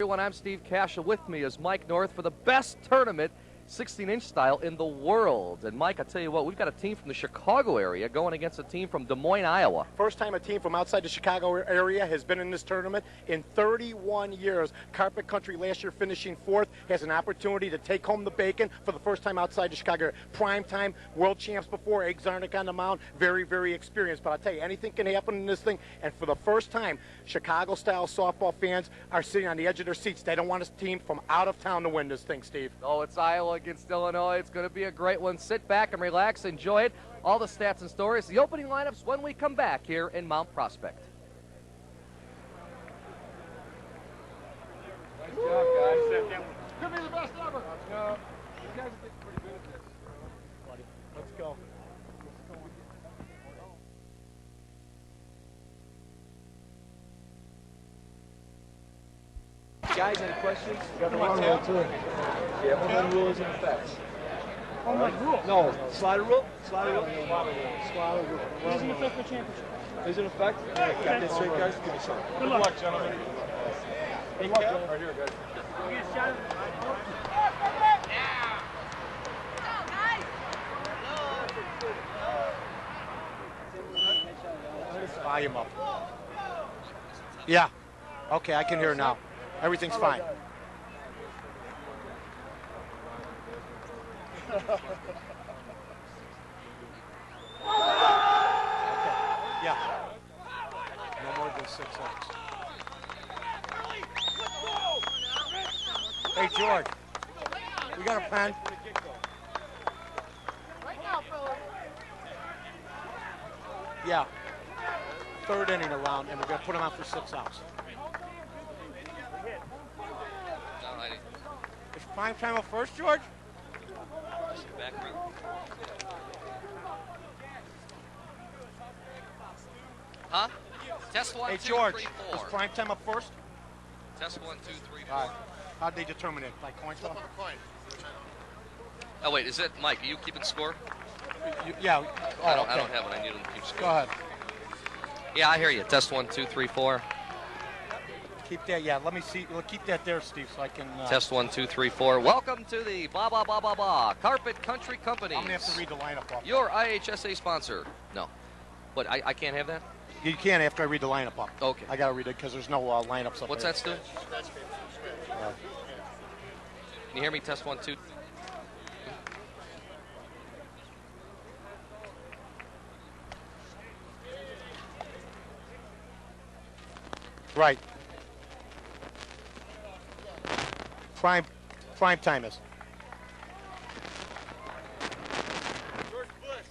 Everyone, I'm Steve Kashul. With me is Mike North for the best tournament 16-inch style in the world. And Mike, I tell you what, we've got a team from the Chicago area going against a team from Des Moines, Iowa. First time a team from outside the Chicago area has been in this tournament in 31 years. Carpet Country last year finishing fourth has an opportunity to take home the bacon for the first time outside the Chicago area. Prime time, world champs before, Egg Zarnik on the mound, very, very experienced. But I'll tell you, anything can happen in this thing. And for the first time, Chicago-style softball fans are sitting on the edge of their seats. They don't want a team from out of town to win this thing, Steve. Oh, it's Iowa against Illinois. It's going to be a great one. Sit back and relax, enjoy it. All the stats and stories, the opening lineups when we come back here in Mount Prospect. Nice job, guys. Could be the best ever. Let's go. You guys are getting pretty good at this. Buddy, let's go. Guys, any questions? You got the wrong rule, too. Yeah, home rule is in effect. Home run rule? No, slider rule? Slider rule? Slider rule. He's in the fifth championship. Is it in effect? Yeah, got this straight, guys? Give me some. Good luck, gentlemen. Good luck, Right here, guys. Volume up. Yeah. Okay, I can hear now. Everything's fine. Okay. Yeah. No more than 6 seconds. Hey, George. We got a pen. Yeah. Third inning around, and we're going to put him out for 6 outs. Is prime time up first, George? Huh? Test 1, Hey, 2, George, 3, is 4. prime time up first? Test 1, 2, 3, 4. All right. How'd they determine it? By coin toss? Oh, wait, is it, Mike, are you keeping score? Yeah. Oh, I don't okay. have it. I need them to keep score. Go ahead. Yeah, I hear you. Test 1, 2, 3, 4. Keep that. Yeah, let me see. We'll keep that there, Steve, so I can. Test 1, 2, 3, 4. Welcome to the blah, blah, blah, blah, blah. Carpet Country Company. I'm going to have to read the lineup up. Your IHSA sponsor. No. What, I can't have that? You can after I read the lineup up. Okay. I got to read it because there's no lineups up What's there. that, Stu? Can you hear me? Test 1, 2. Right. Prime time is. George Bliss.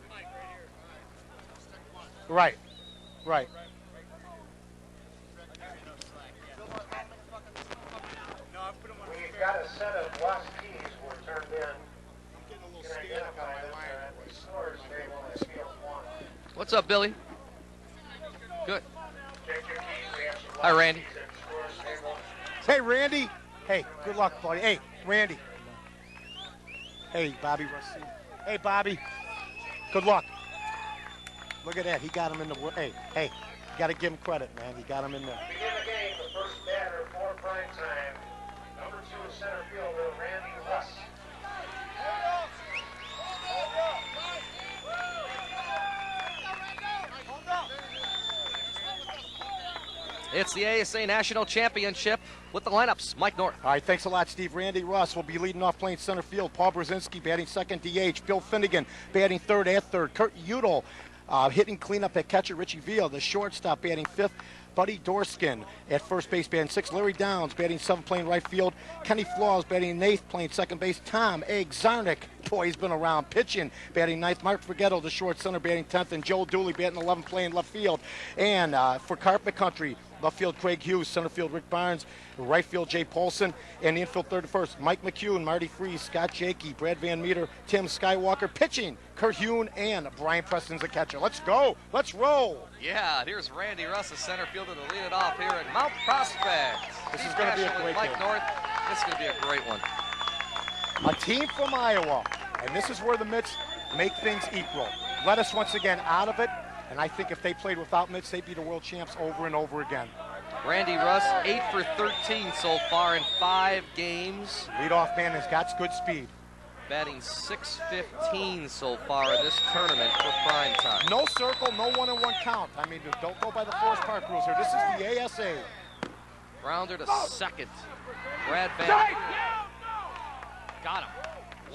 Mike, right here. Right. Right. We've got a set of lost keys were turned in. You can identify them the scores table as field 1. What's up, Billy? Good. Check your keys. We have some Hi, lost Randy. keys at the scores table. Hey, Randy. Hey, good luck, buddy. Hey, Randy. Hey, Bobby Rossi. Hey, Bobby. Good luck. Look at that. He got him in the. Hey, you got to give him credit, man. He got him in there. Begin the game. The first batter for prime time. Number 2 center fielder Randy Russ. It's the ASA National Championship with the lineups. Mike North. All right, thanks a lot, Steve. Randy Russ will be leading off playing center field. Paul Brzezinski batting second DH. Bill Finnegan batting third at third. Kurt Udall hitting cleanup at catcher. Richie Veal, the shortstop, batting fifth. Buddy Dorskin at first base batting sixth. Larry Downs batting seventh, playing right field. Kenny Flaws batting eighth, playing second base. Tom Egg Zarnik, boy, he's been around, pitching, batting ninth. Mark Forgetto, the short center, batting 10th. And Joe Dooley batting 11th, playing left field. And for Carpet Country, left field Craig Hughes, center field Rick Barnes, right field Jay Paulson, and the infield third to first Mike McCune, Marty Freese, Scott Jakey, Brad Van Meter, Tim Skywalker. Pitching Kurt Hune and Brian Preston's the catcher. Let's go. Let's roll. Yeah, here's Randy Russ, the center fielder, to lead it off here at Mount Prospect. This is going to be a great Mike game. North. This is going to be a great one. A team from Iowa, and this is where the Mitts make things equal. Let us once again out of it, and I think if they played without Mitts, they'd be the world champs over and over again. Randy Russ, 8 for 13 so far in 5 games. Leadoff man has got good speed. Batting .615 so far in this tournament for prime time. No circle, no 1-on-1 count. I mean, don't go by the Forest Park rules here. This is the ASA. Grounder to second. Brad Van. Got him.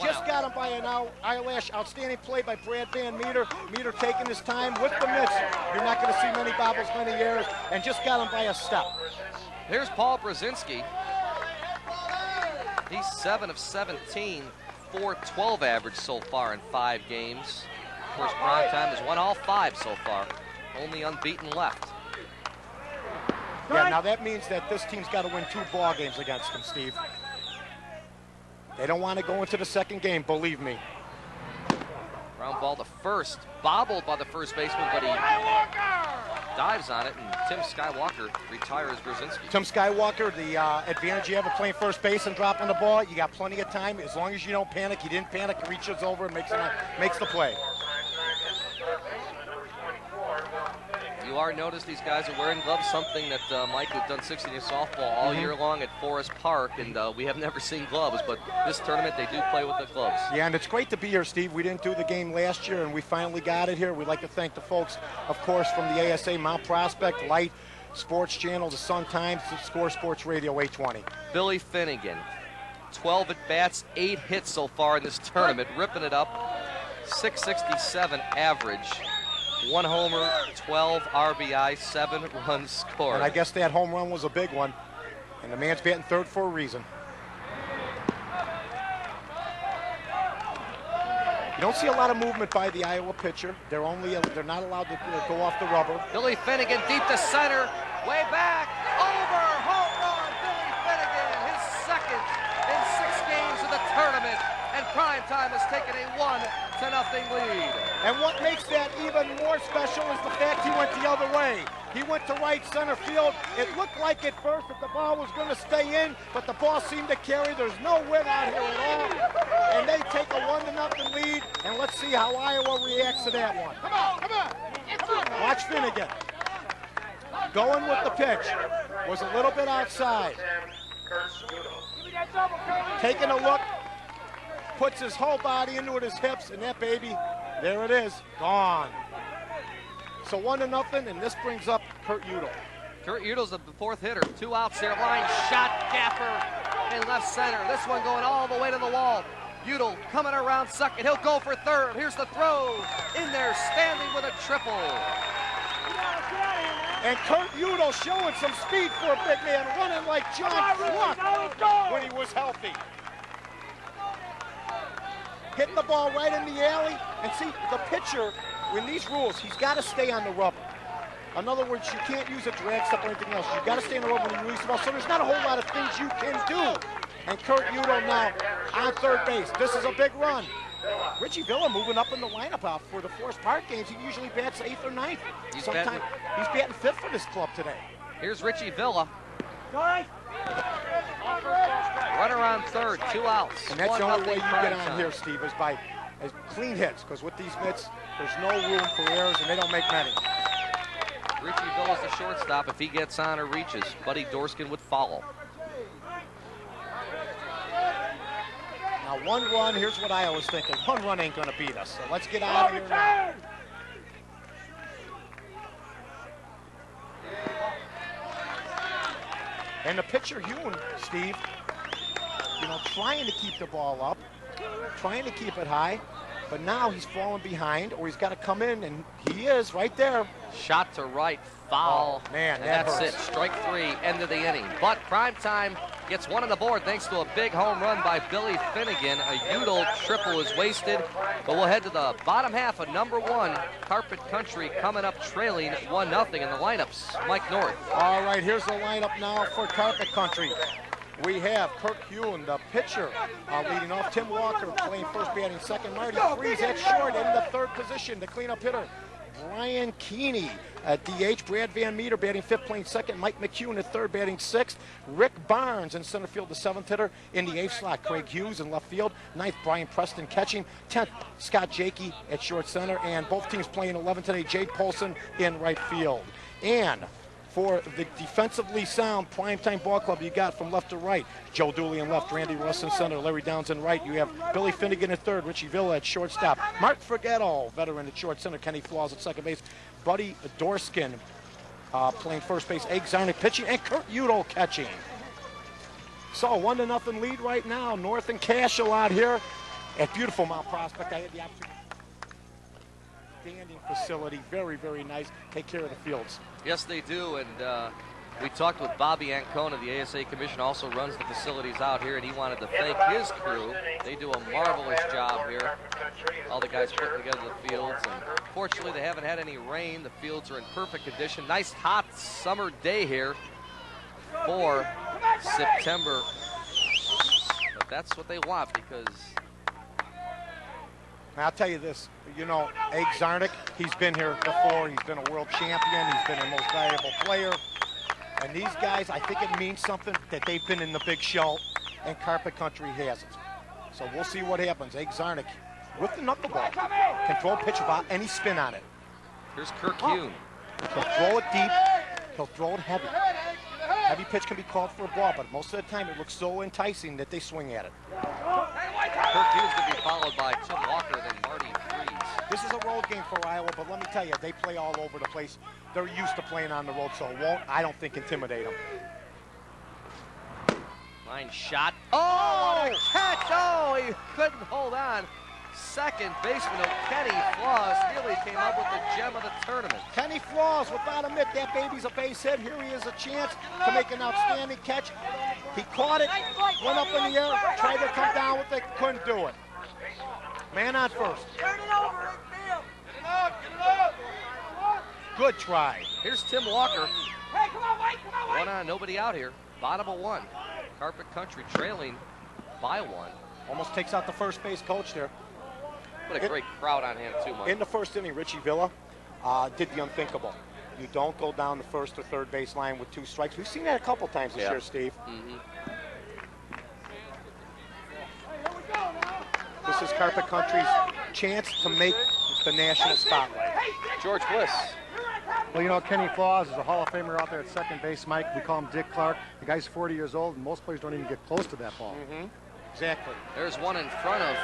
Just got him by an eyelash. Outstanding play by Brad Van Meter. Meter taking his time with the mitts. You're not going to see many bobbles, many errors, and just got him by a step. Here's Paul Brzezinski. He's 7 of 17, .412 average so far in 5 games. Of course, prime time has won all 5 so far. Only unbeaten left. Yeah, now that means that this team's got to win 2 ball games against him, Steve. They don't want to go into the second game, believe me. Ground ball to first, bobbled by the first baseman, but he dives on it, and Tim Skywalker retires Brzezinski. Tim Skywalker, the advantage you have of playing first base and dropping the ball, you got plenty of time. As long as you don't panic, he didn't panic, reaches over and makes the play. You are notice these guys are wearing gloves, something that Mike, who's done 16 in softball all year long at Forest Park, and we have never seen gloves, but this tournament they do play with the gloves. Yeah, and it's great to be here, Steve. We didn't do the game last year, and we finally got it here. We'd like to thank the folks, of course, from the ASA, Mount Prospect, Light, SportsChannel, the Sun Times, Score Sports Radio 820. Billy Finnegan, 12 at-bats, 8 hits so far in this tournament, ripping it up, .667 average. 1 homer, 12 RBI, 7 runs scored. And I guess that home run was a big one. And the man's batting third for a reason. You don't see a lot of movement by the Iowa pitcher. They're not allowed to go off the rubber. Billy Finnegan deep to center, way back, over, home run, Billy Finnegan, his second in 6 games of the tournament, and prime time has taken a 1-0 lead. And what makes that even more special is the fact he went the other way. He went to right center field. It looked like at first that the ball was going to stay in, but the ball seemed to carry. There's no wind out here at all. And they take a 1-0 lead, and let's see how Iowa reacts to that one. Come on. Watch Finnegan. Going with the pitch. Was a little bit outside. Taking a look. Puts his whole body into it, his hips, and that baby, there it is, gone. So 1-0, and this brings up Kurt Udall. Kurt Udall's the 4th hitter. 2 outs there, line shot, gapper in left center. This one going all the way to the wall. Udall coming around second. He'll go for third. Here's the throw. In there, standing with a triple. And Kurt Udall showing some speed for a big man, running like John Cluck when he was healthy. Hitting the ball right in the alley. And see, the pitcher, in these rules, he's got to stay on the rubber. In other words, you can't use a drag step or anything else. You've got to stay on the rubber when you release the ball. So there's not a whole lot of things you can do. And Kurt Udall now on third base. This is a big run. Richie Villa moving up in the lineup out for the Forest Park games. He usually bats 8th or 9th. Sometimes he's batting 5th for this club today. Here's Richie Villa. Runner on third, 2 outs. And that's the only way you get on here, Steve, is by clean hits. Because with these mitts, there's no room for errors, and they don't make many. Richie Villa's the shortstop. If he gets on or reaches, Buddy Dorskin would follow. Now 1 run, here's what I was thinking. 1 run ain't going to beat us. So let's get out of here now. And the pitcher, Hune, Steve, trying to keep the ball up, trying to keep it high, but now he's falling behind, or he's got to come in, and he is right there. Shot to right, foul. Oh, man, and that that's hurts. it. Strike 3, end of the inning. But prime time gets 1 on the board thanks to a big home run by Billy Finnegan. A Udall triple is wasted, but we'll head to the bottom half of number 1, Carpet Country, coming up trailing 1-0 in the lineups. Mike North. All right, here's the lineup now for Carpet Country. We have Kirk Hune, the pitcher, leading off. Tim Walker playing first, batting second. Marty Freeze at short in the 3rd position. The cleanup hitter, Brian Keeney at DH. Brad Van Meter batting 5th, playing 2nd. Mike McHugh at 3rd, batting 6th. Rick Barnes in center field, the 7th hitter. In the 8th slot, Craig Hughes in left field. 9th, Brian Preston catching. 10th, Scott Jakey at short center. And both teams playing 11 today. Jake Polson in right field. And For the defensively sound primetime ball club, you got from left to right, Joe Dooley in left, Randy Russ in center, Larry Downs in right. You have Billy Finnegan in third, Richie Villa at shortstop, Mark Forgetto, veteran at short center, Kenny Flaws at second base, Buddy Dorskin playing first base, Egg Zarnik pitching, and Kurt Udall catching. So 1-0 lead right now. North and Kashul out here at beautiful Mount Prospect. I had the opportunity. Standing facility, very, very nice. Take care of the fields. Yes, they do, and we talked with Bobby Ancona, the ASA commission, also runs the facilities out here, and he wanted to thank his crew. They do a marvelous job here. All the guys putting together the fields, and fortunately they haven't had any rain. The fields are in perfect condition. Nice hot summer day here for September, but that's what they want because I'll tell you this, you know, Egg Zarnik, he's been here before. He's been a world champion. He's been a most valuable player. And these guys, I think it means something that they've been in the big show, and Carpet Country hasn't. So we'll see what happens. Egg Zarnik with the knuckleball can throw a pitch without any spin on it. here's Kirk Hune. He'll throw it deep. He'll throw it heavy. Heavy pitch can be called for a ball, but most of the time it looks so enticing that they swing at it. Kirk Hune's going to be followed by Tim Walker, then Marty Freeze. This is a road game for Iowa, but let me tell you, they play all over the place. They're used to playing on the road, so it won't, I don't think, intimidate them. Line shot. Oh, catch! Oh, he couldn't hold on. Second baseman Kenny Flaws nearly came up with the gem of the tournament. Kenny Flaws, without a mitt, that baby's a base hit. Here he is, a chance to make an outstanding catch. He caught it, went up in the air, tried to come down with it, couldn't do it. Man on first. Turn it over, field. Good try. Here's Tim Walker. Hey, come on, White, come on, White. One on, nobody out here. Bottom of one. Carpet Country trailing by one. Almost takes out the first base coach there. What a great crowd on hand, too, Mike. In the first inning, Richie Villa did the unthinkable. You don't go down the first or third base line with 2 strikes. We've seen that a couple times this year, Steve. This is Carpet Country's chance to make the national spotlight. George Bliss. Well, you know, Kenny Flaws is a Hall of Famer out there at second base, Mike. We call him Dick Clark. The guy's 40 years old, and most players don't even get close to that ball. Exactly. There's one in front of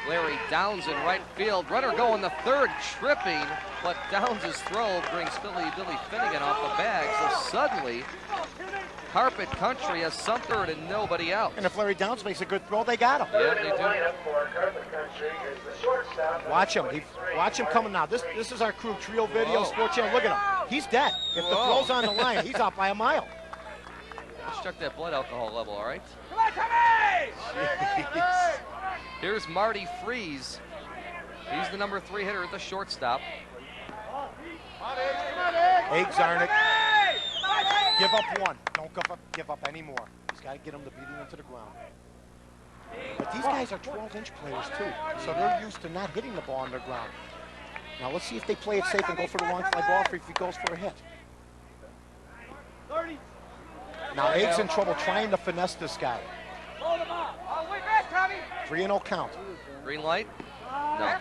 Larry Downs in right field. Runner going the third, tripping, but Downs' throw brings Billy Finnegan off the bag. So suddenly, Carpet Country has Sumter and nobody else. And if Larry Downs makes a good throw, they got him. Yeah, they do. Lineup for Carpet Country is the shortstop. Watch him. Watch him coming now. This is our crew trio video, SportsChannel. Look at him. He's dead. If the throw's on the line, he's out by a mile. Let's check that blood alcohol level, all right? Come on, Tommy! Here's Marty Freeze. He's the number 3 hitter at the shortstop. Egg Zarnik. Give up one. Don't give up any more. He's got to get him to beat him into the ground. But these guys are 12-inch players, too, so they're used to not hitting the ball on the ground. Now, let's see if they play it safe and go for the long fly ball or if he goes for a hit. Now, Egg's in trouble trying to finesse this guy. 3-0 count. Green light? No.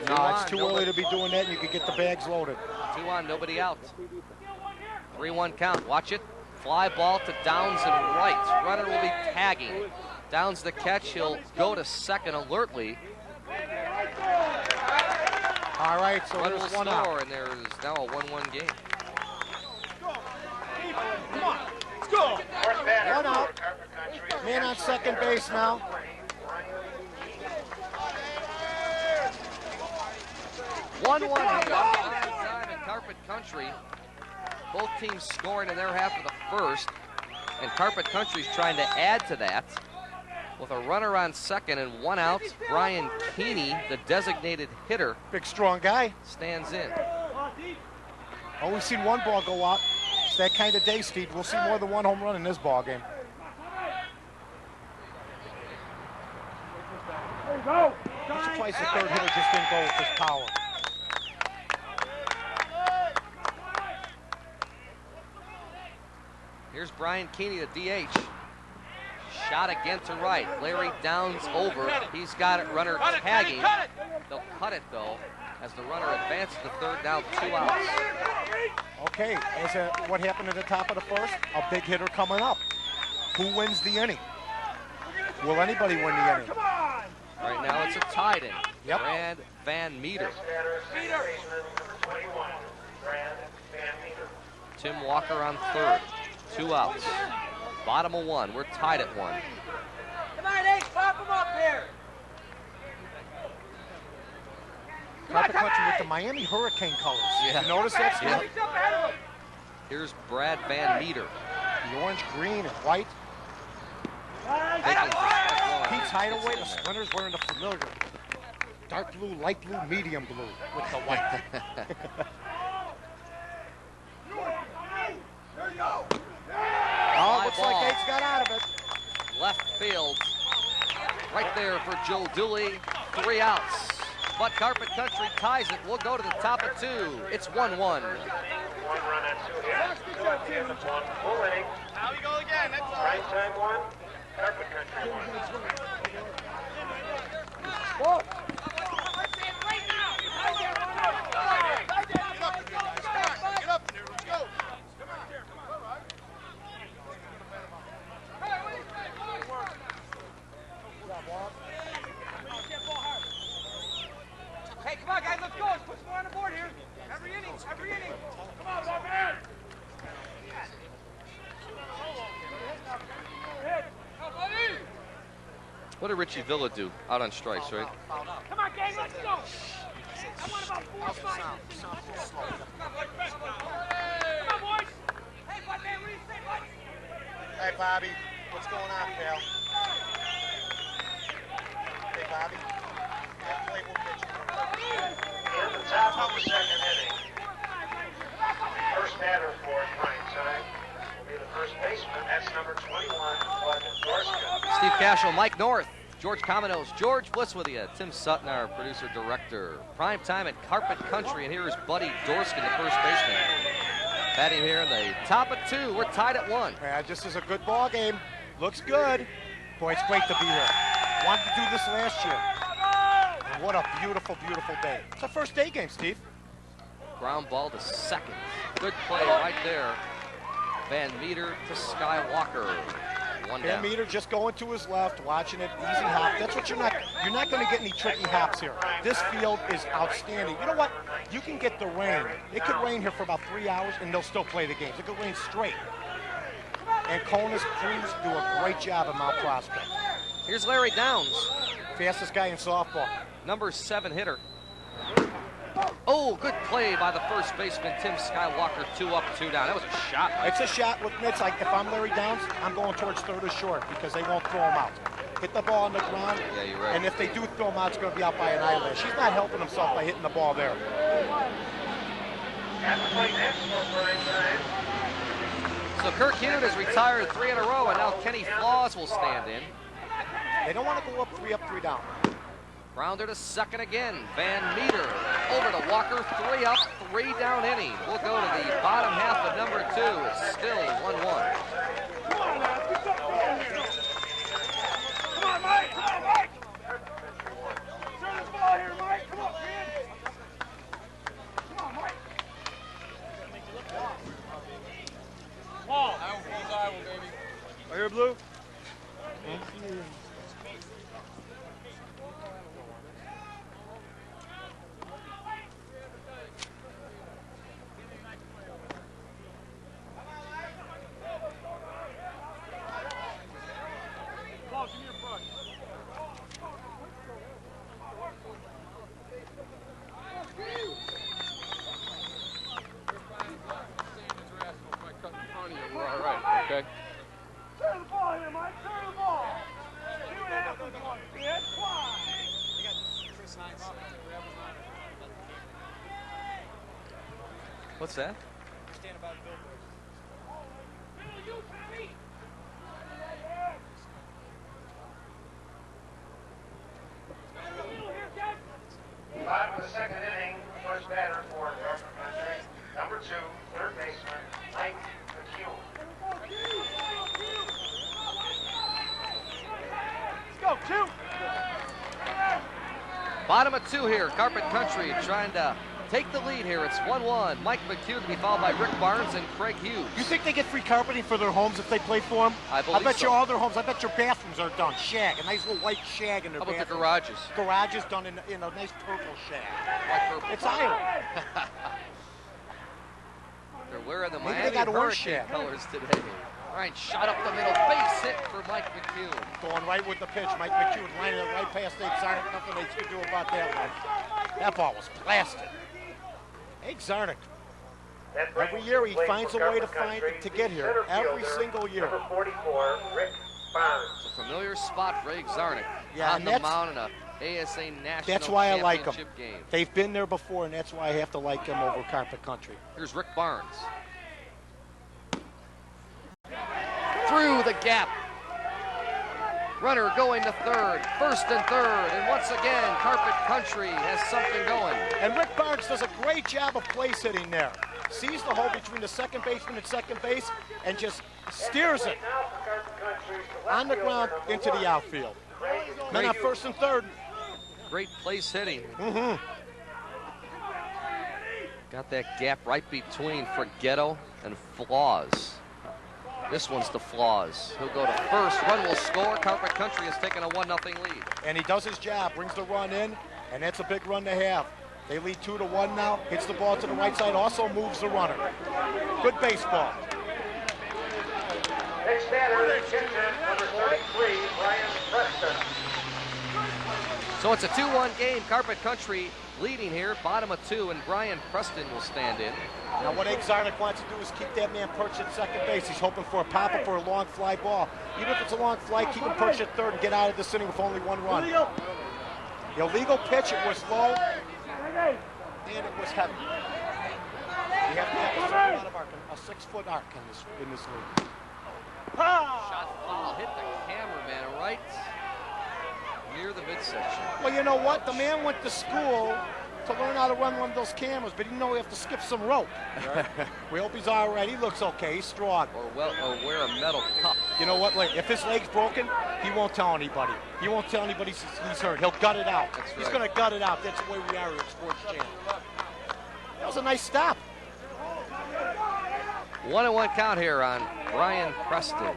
No, it's too early to be doing that, and you can get the bags loaded. 2 on, nobody out. 3-1 count. Watch it. Fly ball to Downs and right. Runner will be tagging. Downs the catch. He'll go to second alertly. All right, so Runner will there's one score, out. and there's now a 1-1 game. Come on, let's go. One out. Man on second base now. One time in Carpet Country. Both teams scoring in their half of the first, and Carpet Country's trying to add to that. With a runner on second and 1 out, Brian Keeney, the designated hitter, Big, strong guy. stands in. Oh, we've seen one ball go out. It's that kind of day, Steve. We'll see more than 1 home run in this ball game. I'm surprised the third hitter just didn't go with his power. Here's Brian Keeney, the DH. Shot again to right. Larry Downs over. He's got it. Runner tagging. They'll cut it, though, as the runner advances to third, now 2 outs. Okay, what happened at the top of the first? A big hitter coming up. Who wins the inning? Will anybody win the inning? Right now it's a tied inning. Yep. Brad Van Meter. Next batter, second baseman, number 21, Brad Van Meter. Tim Walker on third. 2 outs. Bottom of 1. We're tied at 1. Come on, Ace, pop him up here. Carpet Country with the Miami Hurricane colors. Yeah. You notice that, Steve? Yeah. He's up ahead of him. Here's Brad Van Meter. The orange, green, and white. Taking the Pete's hideaway, the Splinters wearing the familiar dark blue, light blue, medium blue with the white. Oh, looks ball. like Ace got out of it. Left field. Right there for Joe Dooley. 3 outs. But Carpet Country ties it. We'll go to the top of 2. It's 1-1. 1 run and 2 hits. And 1 full inning. How we go again? That's all. Prime time 1, Carpet Country 1. Get up in there. Let's go. Hey, come on, guys, let's go. Let's put some more on the board here. Every inning, every inning. Come on, my man. What did Richie Villa do out on strikes, right? Come on, gang, let's go. I want about 4 or 5. Come on, boys. Hey, bud, man, what do you say, bud? Hey, Bobby, what's going on, pal? Hey, Bobby. In the top of the second inning, first batter for prime time will be the first baseman. That's number 21, Bud Dorska. Steve Kashul, Mike North, George Cominos, George Bliss with you. Tim Sutton, our producer-director. Prime time at Carpet Country, and here is Buddy Dorskin, the first baseman. Batting here in the top of 2. We're tied at 1. Yeah, this is a good ball game. Looks good. Boy, it's great to be here. Wanted to do this last year. And what a beautiful, beautiful day. It's a first day game, Steve. Ground ball to second. Good play right there. Van Meter to Skywalker. 1 Van down. Meter just going to his left, watching it, easy hop. That's what you're not going to get any tricky hops here. This field is outstanding. You know what? You can get the rain. It could rain here for about 3 hours and they'll still play the games. It could rain straight. And Kona's crews do a great job at Mount Prospect. Here's Larry Downs, Fastest guy in softball. number 7 hitter. Oh, good play by the first baseman, Tim Skywalker. 2 up, 2 down. That was a shot. It's a shot with mitts. Like if I'm Larry Downs, I'm going towards third or short because they won't throw him out. Hit the ball on the ground. Yeah, you're right. And if they do throw him out, it's going to be out by an eyelash. He's not helping himself by hitting the ball there. At the plate next for prime time. So Kirk Hughes has retired 3 in a row, and now Kenny Flaws will stand in. They don't want to go up, 3 down. Grounder to second again. Van Meter over to Walker. 3 up, 3 down inning. We'll go to the bottom half of number 2. It's still 1-1. Come on, man. Get up going here. Come on, Mike. Come on, Mike. Turn this ball here, Mike. Come on, kid. Come on, Mike. Wall. Iowa, baby. Right here, Blue. Ball, give me your front. We're all right, okay? Turn the ball here, Mike. Turn the ball. See what happens, kid. Come on. What's that? Bottom of the second inning, first batter for Carpet Country, number 2, third baseman, Mike Kashul. Let's go, 2. Bottom of 2 here. Carpet Country trying to take the lead here. It's 1-1. Mike McHugh to be followed by Rick Barnes and Craig Hughes. You think they get free carpeting for their homes if they play for them? I believe bet so. you all their homes, I bet your bathrooms are done. Shag, a nice little white shag in their How about bathroom. the garages? Garages done in a nice purple shag. Like purple. It's iron. They're wearing the Maybe they Miami got orange Hurricane shag. colors today. All right, shot up the middle, base hit for Mike McHugh. Going right with the pitch. Mike McHugh lining it right past Egg Zarnick. Nothing they could do about that one. That ball was blasted. Egg Zarnick. Every year he finds a way to get here. Every single year. Number 44, Rick Barnes. It's a familiar spot for Egg Zarnick. Yeah, on and the mound in a ASA National That's why I like them. Championship game. They've been there before, and that's why I have to like them over Carpet Country. Here's Rick Barnes. Through the gap. Runner going to third, first and third, and once again, Carpet Country has something going. And Rick Barnes does a great job of place hitting there. Sees the hole between the second baseman and second base and just steers it on the ground into the outfield. Men on first and third. Great place hitting. Got that gap right between Forgetto and Flaws. This one's to Flaws. He'll go to first. Run will score. Carpet Country has taken a 1-0 lead. And he does his job, brings the run in, and that's a big run to have. They lead 2-1 now. Hits the ball to the right side, also moves the runner. Good baseball. Next batter, catcher, number 33, Brian Preston. So it's a 2-1 game. Carpet Country leading here. Bottom of 2, and Brian Preston will stand in. Now what Egg Zarnick wants to do is keep that man perched at second base. He's hoping for a pop-up or a long fly ball. Even if it's a long fly, keep him perched at third and get out of this inning with only 1 run. The illegal pitch, it was low, and it was heavy. You have to have a certain amount of arc, a 6-foot arc in this league. Shot foul hit the cameraman right near the midsection. Well, you know what? The man went to school to learn how to run one of those cameras, but he didn't know he have to skip some rope. We hope he's all right. He looks okay. He's strong. Or wear a metal cup. You know what? Like, if his leg's broken, he won't tell anybody. He won't tell anybody he's hurt. He'll gut it out. That's He's right. going to gut it out. That's the way we are here at Sports Channel. That was a nice stop. 1-1 count here on Brian Preston.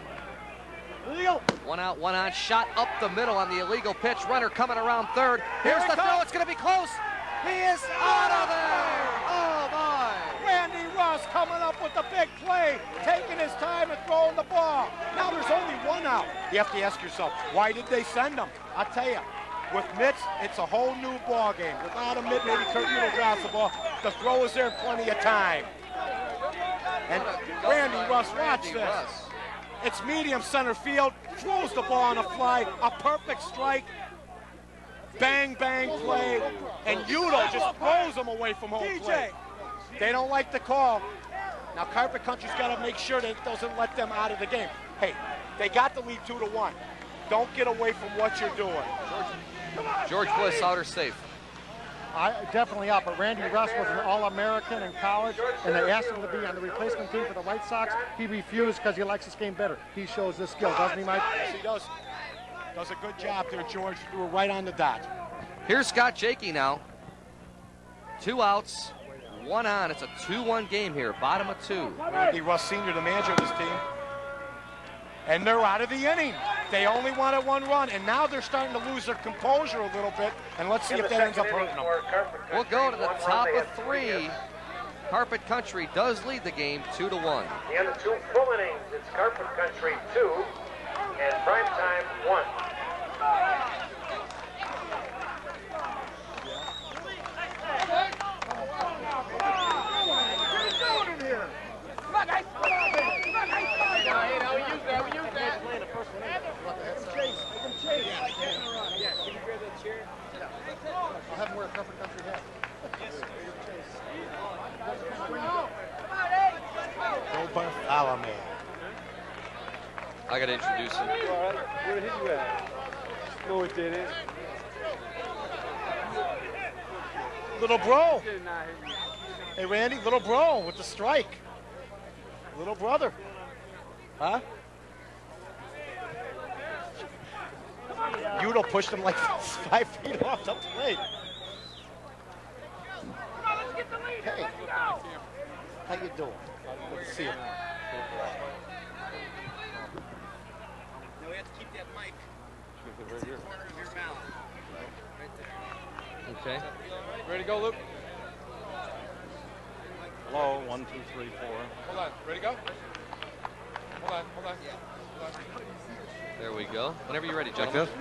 1 out, 1 on. Shot up the middle on the illegal pitch. Runner coming around third. Here's the throw. It's going to be close. He is out of there. Oh, my. Randy Ross coming up with the big play, taking his time and throwing the ball. Now there's only 1 out. You have to ask yourself, why did they send him? I'll tell you, with mitts, it's a whole new ball game. Without a mitt, maybe Kurt Udall drops the ball. The throw is there in plenty of time. And Randy Ross, watch Randy this. Russ. It's medium center field, throws the ball on a fly, a perfect strike. Bang, bang play, and Udall just throws him away from home plate. They don't like the call. Now Carpet Country's got to make sure that it doesn't let them out of the game. Hey, they got the lead 2-1. Don't get away from what you're doing. George Bliss out or safe? Definitely out, but Randy Russ was an All-American in college, and they asked him to be on the replacement team for the White Sox. He refused because he likes this game better. He shows this skill, doesn't he, Mike? Yes, he does. Does a good job there, George. Threw it right on the dot. Here's Scott Jakey now. 2 outs, 1 on. It's a 2-1 game here. Bottom of 2. Randy Russ Sr., the manager of this team. And they're out of the inning. They only wanted 1 run, and now they're starting to lose their composure a little bit. And let's see if that ends up hurting them. We'll go to the top of 3. Carpet Country does lead the game 2-1. The end of 2 full innings. It's Carpet Country 2 and Primetime 1. I'll have him wear a Carpet Country hat. Go Bartholomew. I got to introduce him. Where did you at? No, it didn't. Little bro. Did not hit me. Hey, Randy, little bro with the strike. Little brother. Huh? Udall pushed him like 5 feet off the plate. get the lead. Hey. Let's go. How you doing? Good to see you. Now we have to keep that mic Right here. corner of your mouth. Right there. Okay. Ready to go, Luke? Hello, 1, 2, 3, 4. Hold on. Ready to go? Hold on. Hold on. There we go. Whenever you're ready, Like gentlemen. this?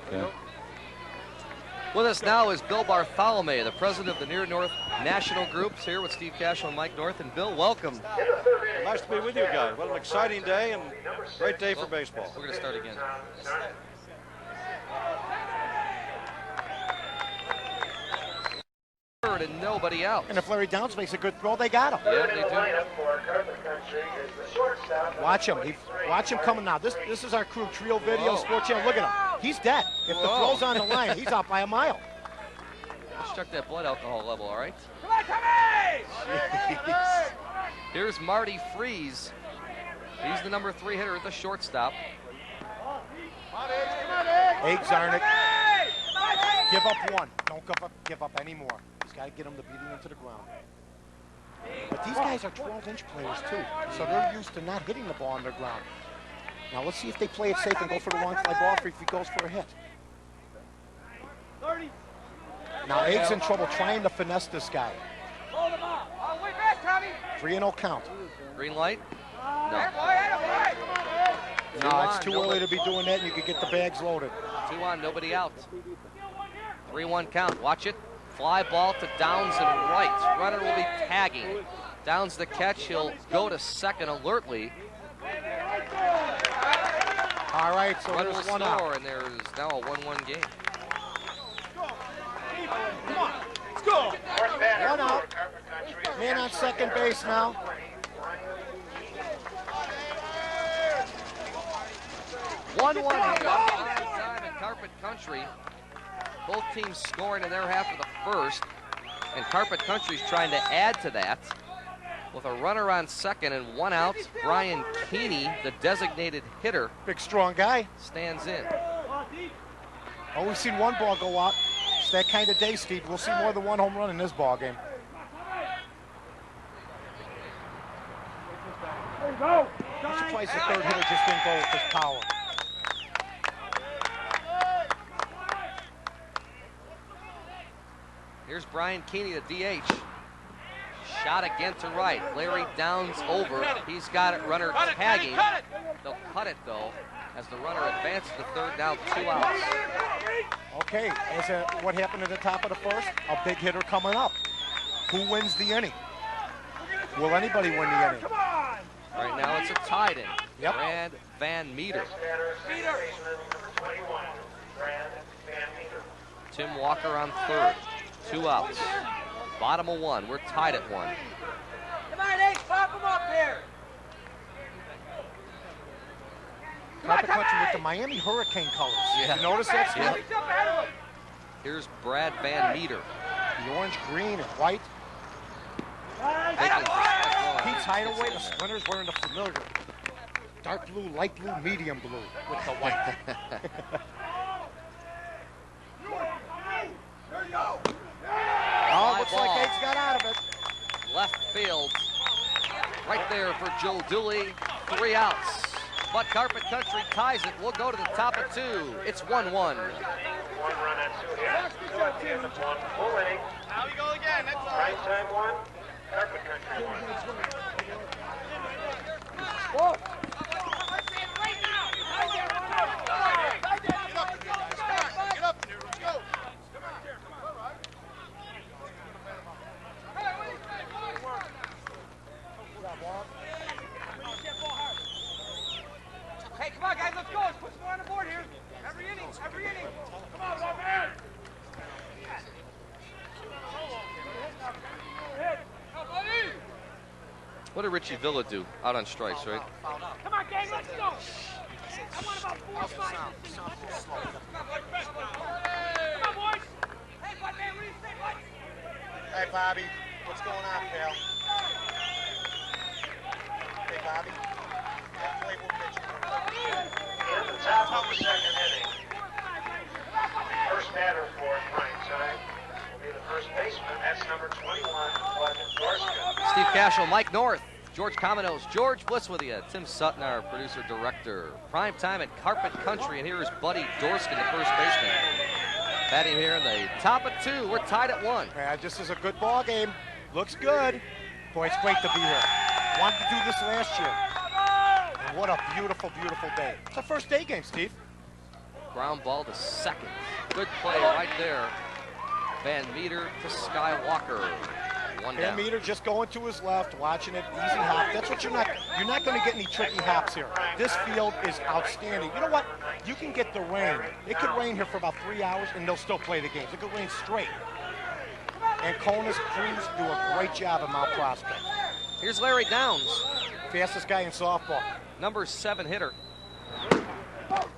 Okay. With us now is Bill Bartholomew, the president of the Near North National Groups, here with Steve Kashul and Mike North. And Bill, welcome. Nice to be with you guys. What an exciting day and great day for baseball. We're going to start again. Third and nobody out. And if Larry Downs makes a good throw, they got him. Yeah, they do. Watch him. Watch him coming now. This is our crew trio video, Whoa. SportsChannel. Look at him. He's dead. If the Whoa. throw's on the line, he's out by a mile. Let's check that blood alcohol level, all right? Come on, Tommy. Here's Marty Freeze. He's the number 3 hitter at the shortstop. Eggs aren't it. Give up one. Don't give up any more. He's got to get him to beat him into the ground. But these guys are 12-inch players, too, so they're used to not hitting the ball on the ground. Now, let's see if they play it safe and go for the long fly ball if he goes for a hit. Now, Eggs in trouble trying to finesse this guy. Hold him up. Oh, way back, Tommy. 3-0 count. Green light? No. No, it's too early to be doing that, and you could get the bags loaded. 2 on, nobody out. 3-1 count. Watch it. Fly ball to Downs and right. Runner will be tagging. Downs the catch. He'll go to second alertly. All right, so Run will there's one score, out. and there is now a 1-1 game. One out. Man on second base now. One time in Carpet Country. Both teams scoring in their half of the first. And Carpet Country's trying to add to that. With a runner on second and 1 out, Brian Keeney, the designated hitter, Big, strong guy. stands in. Oh, we've seen one ball go out. It's that kind of day, Steve. We'll see more than one home run in this ball game. I'm surprised the third hitter just didn't go with his power. Here's Brian Keeney, the DH. Shot again to right. Larry Downs over. He's got it. Runner tagging. They'll cut it, though, as the runner advances to third. Now 2 outs. Okay, what happened at the top of the first? A big hitter coming up. Who wins the inning? Will anybody win the inning? Right now it's a tied in. Yep. Brad Van Meter. Tim Walker on third. 2 outs. Bottom of 1. We're tied at 1. Come on, Ace, pop him up here. Carpet Country with the Miami Hurricane colors. Yeah. You notice that, Steve? Yep. Here's Brad Van Meter. The orange, green, and white. Pete's Hideaway, the Splinters wearing the familiar. Dark blue, light blue, medium blue with the white. Oh, looks like Ace got out of it. Left field. Right there for Joe Dooley. 3 outs. But Carpet Country ties it. We'll go to the top of 2. It's 1-1. 1 run on 2 hits. Still at the end of 1 full inning. Now we go again. That's all. Right time 1. Carpet Country 1. Get up there. Let's go. Hey, come on, guys, let's go. Let's put some more on the board here. Every inning, every inning. Come on, man. What did Richie Villa do out on strikes, right? Come on, gang, let's go. I want about 4 spots. Come on, boys. Hey, bud, man, what do you say, bud? Hey, Bobby. What's going on, pal? Bobby. Definitely will pitch. In the top of the second inning, first batter for prime time will be the first baseman. That's number 21, Bud Dorskin. Steve Kashul, Mike North, George Cominos, George Bliss with you. Tim Sutton, our producer-director. Prime time at Carpet Country, and here is Buddy Dorskin, the first baseman. Batting here in the top of 2. We're tied at 1. Yeah, this is a good ball game. Looks good. Boy, it's great to be here. Wanted to do this last year. And what a beautiful, beautiful day. It's our first day game, Steve. Ground ball to second. Good play right there. Van Meter to Skywalker. One Van down. Meter just going to his left, watching it, easy hop. That's what you're not going to get any tricky hops here. This field is outstanding. You know what? You can get the rain. It could rain here for about 3 hours and they'll still play the games. It could rain straight. And Kona's crews do a great job at Mount Prospect. Here's Larry Downs, Fastest guy in softball. number 7 hitter.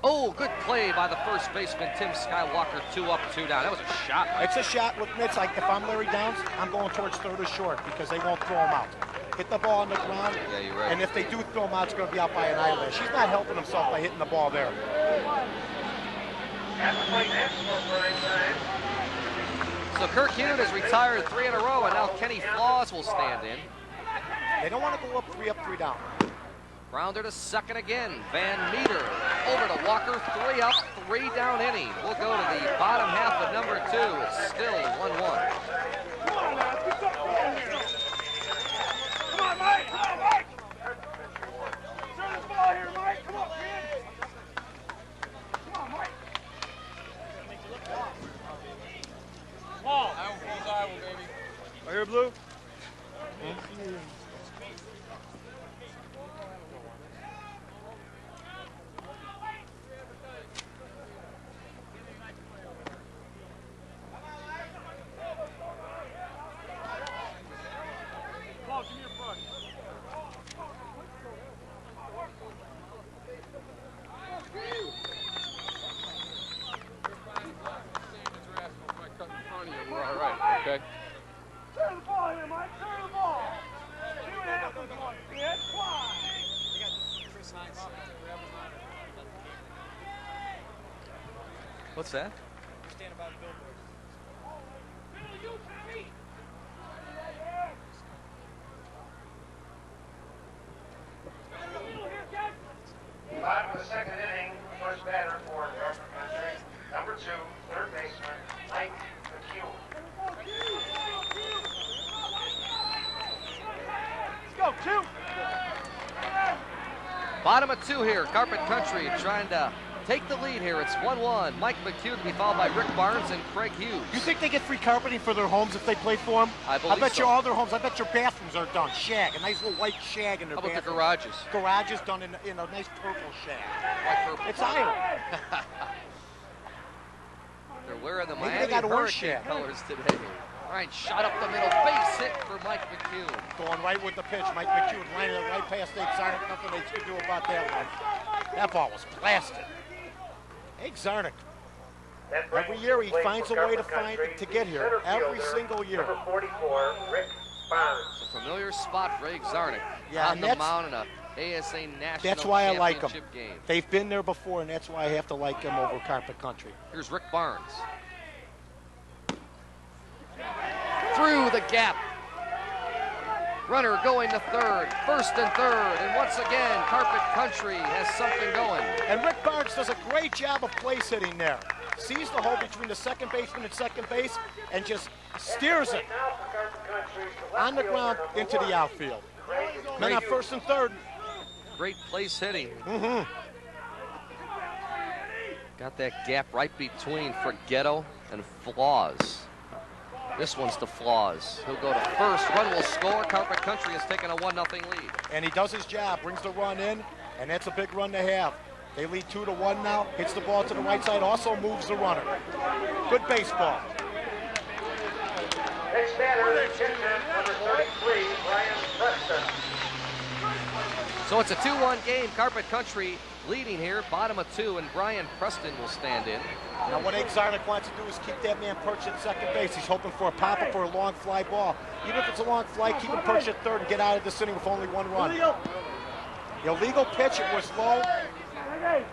Oh, good play by the first baseman, Tim Skywalker. 2 up, 2 down. That was a shot. It's a shot with mitts. Like if I'm Larry Downs, I'm going towards third or short because they won't throw him out. Hit the ball on the ground. Yeah, you're right. And if they do throw him out, it's going to be out by an eyelash. He's not helping himself by hitting the ball there. At the plate next for prime time. So Kirk Hune has retired 3 in a row, and now Kenny Flaws will stand in. They don't want to go up, 3 down. Grounder to second again. Van Meter over to Walker. 3 up, 3 down inning. We'll go to the bottom half of number 2. It's still 1-1. Come on, lads. Get some ball here. Come on, Mike. Come on, Mike. Turn this ball here, Mike. Come on, kid. Come on, Mike. Ball. Right here, Blue. Ball, give me your front. We're all right, okay? Turn the ball here, Mike. Turn the ball. See what happens, kid. Come on. What's that? Bottom of the second inning, first batter for Carpet Country, number 2, third baseman, Mike McHugh. Let's go, 2. Bottom of 2 here. Carpet Country trying to take the lead here. It's 1-1. Mike McHugh to be followed by Rick Barnes and Craig Hughes. You think they get free carpeting for their homes if they play for them? I believe bet so. you all their homes, I bet your bathrooms are done. Shag, a nice little white shag in their How about the bathroom. garages? Garages done in a nice purple shag. White purple. It's iron. They're wearing the Maybe they Miami got orange Hurricane shag. colors today. All right, shot up the middle. Base hit for Mike McHugh. Going right with the pitch. Mike McHugh lining it right past Nate Zarnick. Nothing they could do about that one. That ball was blasted. Hey, Zarnick. That brings Every year he to plate finds for a way to Carpet Country, to get here. center Every fielder, single year. Number 44, Rick Barnes. Familiar spot for Ig Zarnick. Yeah, on and the that's- mound in a ASA National That's why I like them. Championship game. They've been there before, and that's why I have to like them over Carpet Country. Here's Rick Barnes. Through the gap. Runner going to third, first and third, and once again, Carpet Country has something going. And Rick Barnes does a great job of place hitting there. Sees the hole between the second baseman and second base and just steers it Now for Carpet Country, on the ground into the outfield. Men on first and third. Great place hitting. Mm-hmm. Got that gap right between Forgetto and Flaws. This one's to Flaws. He'll go to first. Run will score. Carpet Country has taken a 1-0 lead. And he does his job, brings the run in, and that's a big run to have. They lead 2-1 now, hits the ball to the right side, also moves the runner. Good baseball. Next batter, the pitcher, number 33, Brian Preston. So it's a 2-1 game. Carpet Country leading here, bottom of 2, and Brian Preston will stand in. Now what Ig Zarnick wants to do is keep that man perched at second base. He's hoping for a pop-up or a long fly ball. Even if it's a long fly, keep him perched at third and get out of this inning with only 1 run. Illegal pitch, it was low, and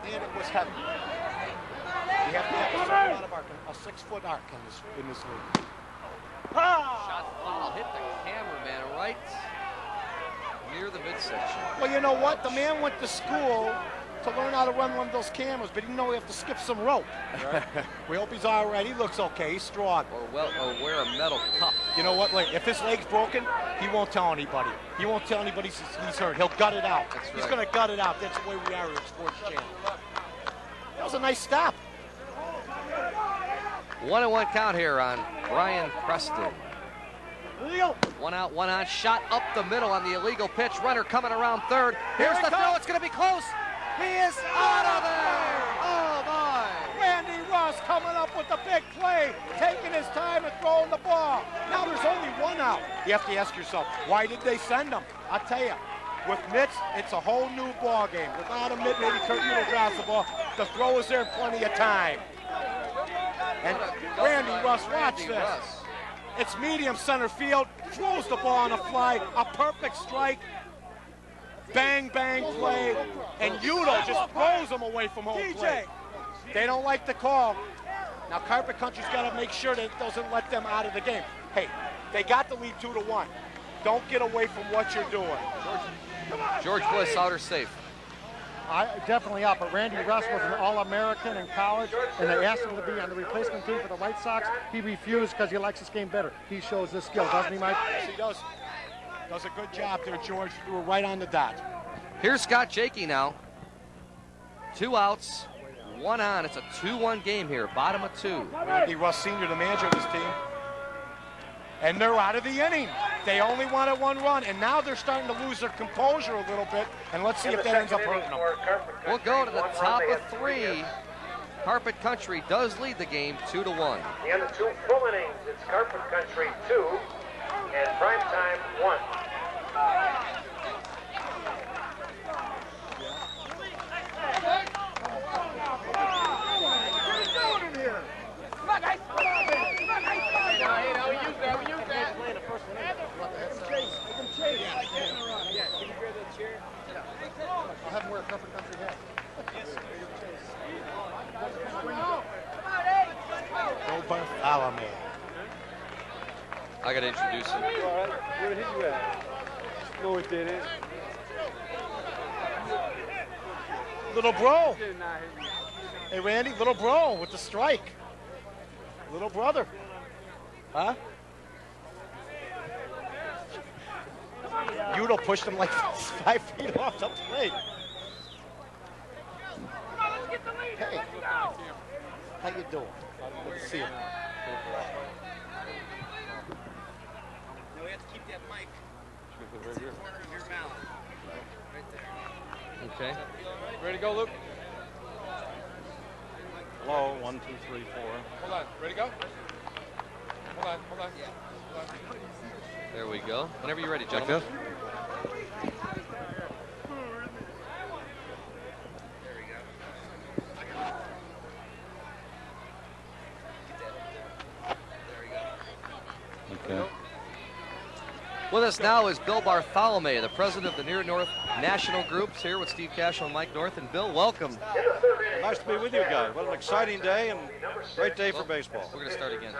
it was heavy. You have to have a certain amount of arc, a 6-foot arc in this league. Shot foul, hit the cameraman right near the midsection. Well, you know what? The man went to school to learn how to run one of those cameras, but he didn't know he have to skip some rope. Right? We hope he's all right. He looks okay. He's strong. Or wear a metal cup. You know what? Like, if his leg's broken, he won't tell anybody. He won't tell anybody he's hurt. He'll gut it out. That's He's right. going to gut it out. That's the way we are at SportsChannel. That was a nice stop. 1-1 count here on Brian Preston. 1 out, 1 on. Shot up the middle on the illegal pitch. Runner coming around third. Here's the throw. It's going to be close. He is out of there. Oh, my. Randy Ross coming up with the big play, taking his time and throwing the ball. Now there's only 1 out. You have to ask yourself, why did they send him? I'll tell you, with mitts, it's a whole new ball game. Without a mitt, maybe Kurt Udall grabs the ball. The throw is there in plenty of time. And Randy Russ, watch this. It's medium center field, throws the ball on a fly, a perfect strike. Bang, bang play, and Udall just throws him away from home plate. They don't like the call. Now Carpet Country's got to make sure that it doesn't let them out of the game. Hey, they got the lead 2-1. Don't get away from what you're doing. George Bliss, outer safe. Definitely up, but Randy Russ was an All-American in college, and they asked him to be on the replacement team for the White Sox. He refused because he likes his game better. He shows this skill, doesn't he, Mike? Yes, he does. Does a good job there, George. You were right on the dot. Here's Scott Jakey now. 2 outs, 1 on. It's a 2-1 game here, bottom of 2. Randy Russ Sr., the manager of this team. And they're out of the inning. They only wanted 1 run, and now they're starting to lose their composure a little bit. And let's see if that ends up hurting them. We'll go to the top of 3. Carpet Country does lead the game 2-1. The end of 2 full innings, it's Carpet Country 2 and Primetime 1. I'll have him wear a Carpet Country hat. Bill Bartholomew. I got to introduce him. All right, where did you at? No, it didn't. Little bro. Hey, Randy, little bro with the strike. Little brother. Huh? Udall pushed him like 5 feet off the plate. Hey, how you doing? Good to see you. Now we have to keep that mic. It's in the corner of your mouth. Right there. Okay. Ready to go, Luke? Low, 1, 2, 3, 4. Hold on. Ready to go? Hold on. Hold on. There we go. Whenever you're ready, gentlemen. Okay. With us now is Bill Bartholomew, the president of the Near North National Groups, here with Steve Kashul and Mike North. And Bill, welcome. Nice to be with you guys. What an exciting day and great day for baseball. We're going to start again.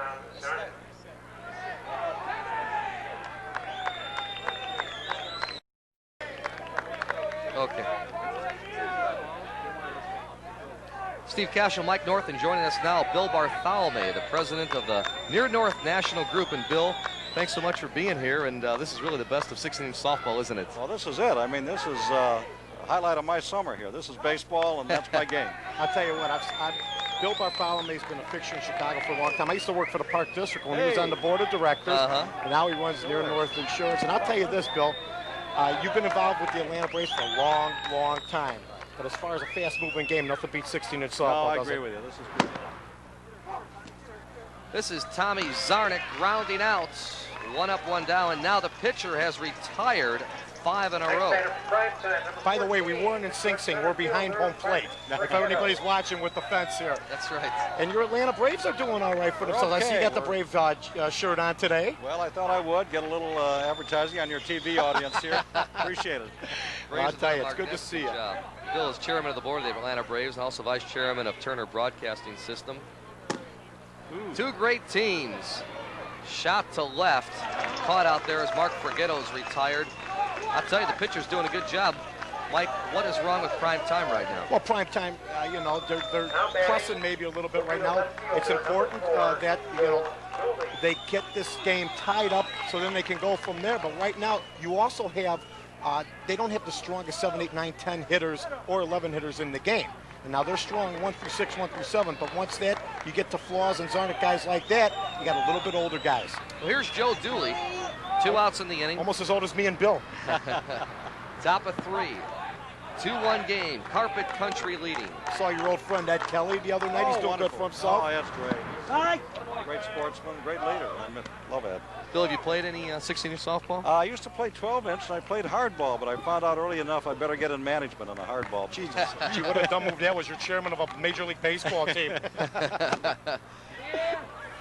Okay. Steve Kashul, Mike North, and joining us now, Bill Bartholomew, the president of the Near North National Group. And Bill, thanks so much for being here. And this is really the best of 16-inch softball, isn't it? Well, this is it. I mean, this is a highlight of my summer here. This is baseball, and that's my game. I'll tell you what, Bill Bartholomew's been a fixture in Chicago for a long time. I used to work for the Park District when he was on the board of directors, and now he runs Near North Insurance. And I'll tell you this, Bill, you've been involved with the Atlanta Braves for a long, long time. But as far as a fast-moving game, nothing beats 16-inch softball. No, I agree with you. This is good. This is Tommy Zarnik grounding out. 1 up, 1 down, and now the pitcher has retired 5 in a row. By the way, we weren't in Sing Sing. We're behind home plate. If anybody's watching with the fence here. That's right. And your Atlanta Braves are doing all right for themselves. I see you got the Brave shirt on today. Well, I thought I would get a little advertising on your TV audience here. Appreciate it. Well, I'll tell you, it's good to see you. Bill is chairman of the board of the Atlanta Braves and also vice chairman of Turner Broadcasting System. Two great teams. Shot to left. Caught out there as Mark Forgetto's retired. I'll tell you, the pitcher's doing a good job. Mike, what is wrong with prime time right now? Well, prime time, you know, they're pressing maybe a little bit right now. It's important that, you know, they get this game tied up so then they can go from there. But right now, you also have, they don't have the strongest 7, 8, 9, 10 hitters or 11 hitters in the game. And now they're strong 1 through 6, 1 through 7. But once that, you get to Flaws and Zarnik, guys like that, you got a little bit older guys. Well, here's Joe Dooley. 2 outs in the inning. Almost as old as me and Bill. Top of 3. 2-1 game. Carpet Country leading. Saw your old friend Ed Kelly the other night. He's doing good for himself. Oh, that's great. Great sportsman, great leader. I love Ed. Bill, have you played any 16-inch softball? I used to play 12-inch, and I played hardball, but I found out early enough I better get in management on a hardball. Jesus. Gee, what a dumb move that was. You're chairman of a Major League Baseball team.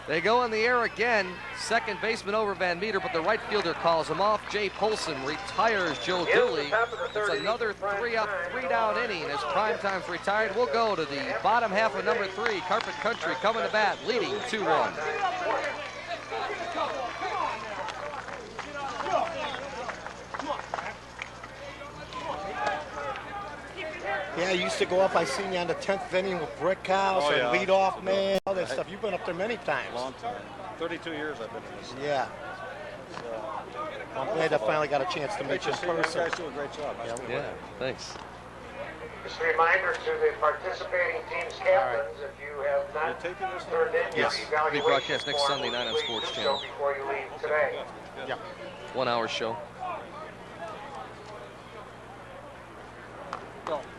They go in the air again. Second baseman over Van Meter, but the right fielder calls him off. Jay Polson retires Joe Dooley. It's another 3-up, 3-down inning as Primetime's retired. We'll go to the bottom half of number 3. Carpet Country coming to bat, leading 2-1. Yeah, you used to go up. I seen you on the 10th inning with Brick House and lead off man, all that stuff. You've been up there many times. Long time. 32 years I've been in this. Yeah. I'm glad I finally got a chance to meet you in person. You guys do a great job. Yeah, thanks. Just a reminder to the participating team's captains, if you have not turned in your Yes, it'll be broadcast next Sunday night on Sports Channel. Before you leave today. Yeah. 1 hour show.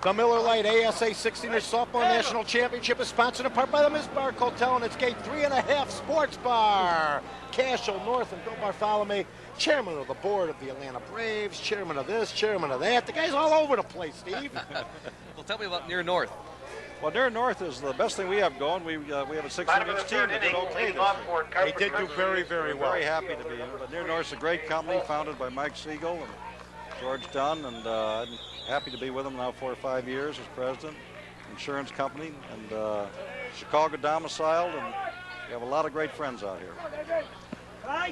The Miller Lite ASA 16-inch Softball National Championship is sponsored in part by the Miss Bark Hotel and its Gate 3.5 Sports Bar. Kashul North and Bill Bartholomew, chairman of the board of the Atlanta Braves, chairman of this, chairman of that. The guy's all over the place, Steve. Well, tell me about Near North. Well, Near North is the best thing we have going. We have a 16-inch team that did okay this year. They did do very, very well. Very happy to be in it. But Near North's a great company founded by Mike Siegel and George Dunn, and I'm happy to be with them now 4 or 5 years as president. Insurance company, and Chicago domiciled, and we have a lot of great friends out here.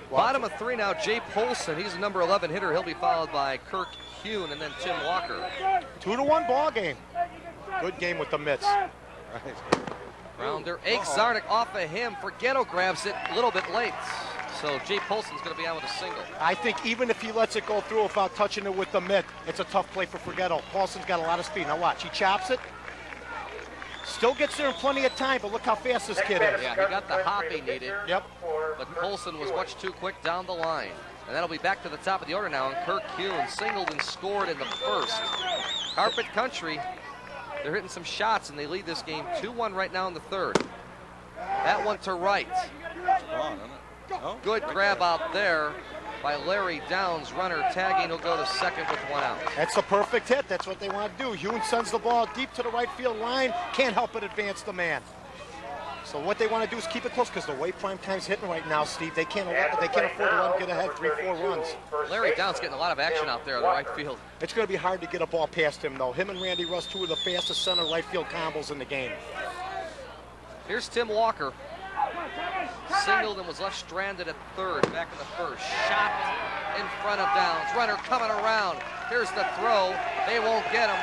Bottom of 3 now, Jay Polson. He's the number 11 hitter. He'll be followed by Kirk Hune and then Tim Walker. 2-1 ball game. Good game with the mitts. Right. Rounder, Ake Zarnik off of him. Forgetto grabs it a little bit late. So Jay Polson's going to be out with a single. I think even if he lets it go through without touching it with the mitt, it's a tough play for Forgetto. Paulson's got a lot of speed. Now watch, he chops it. Still gets there in plenty of time, but look how fast this kid is. Yeah, he got the hop he needed. Yep. But Polson was much too quick down the line. And that'll be back to the top of the order now. And Kirk Hune singled and scored in the first. Carpet Country, they're hitting some shots, and they lead this game 2-1 right now in the third. That one to right. Strong, isn't it? Oh, Good grab out there by Larry Downs. Runner tagging, he'll go to second with 1 out. That's a perfect hit. That's what they want to do. Hune sends the ball deep to the right field line. Can't help but advance the man. So what they want to do is keep it close, because the way Primetime's hitting right now, Steve, they can't afford to let him get ahead 3-4 runs. Larry Downs getting a lot of action out there in the right field. It's going to be hard to get a ball past him, though. Him and Randy Russ, 2 of the fastest center right field combos in the game. Here's Tim Walker. Singled and was left stranded at third, back in the first. Shot in front of Downs. Runner coming around. Here's the throw. They won't get him.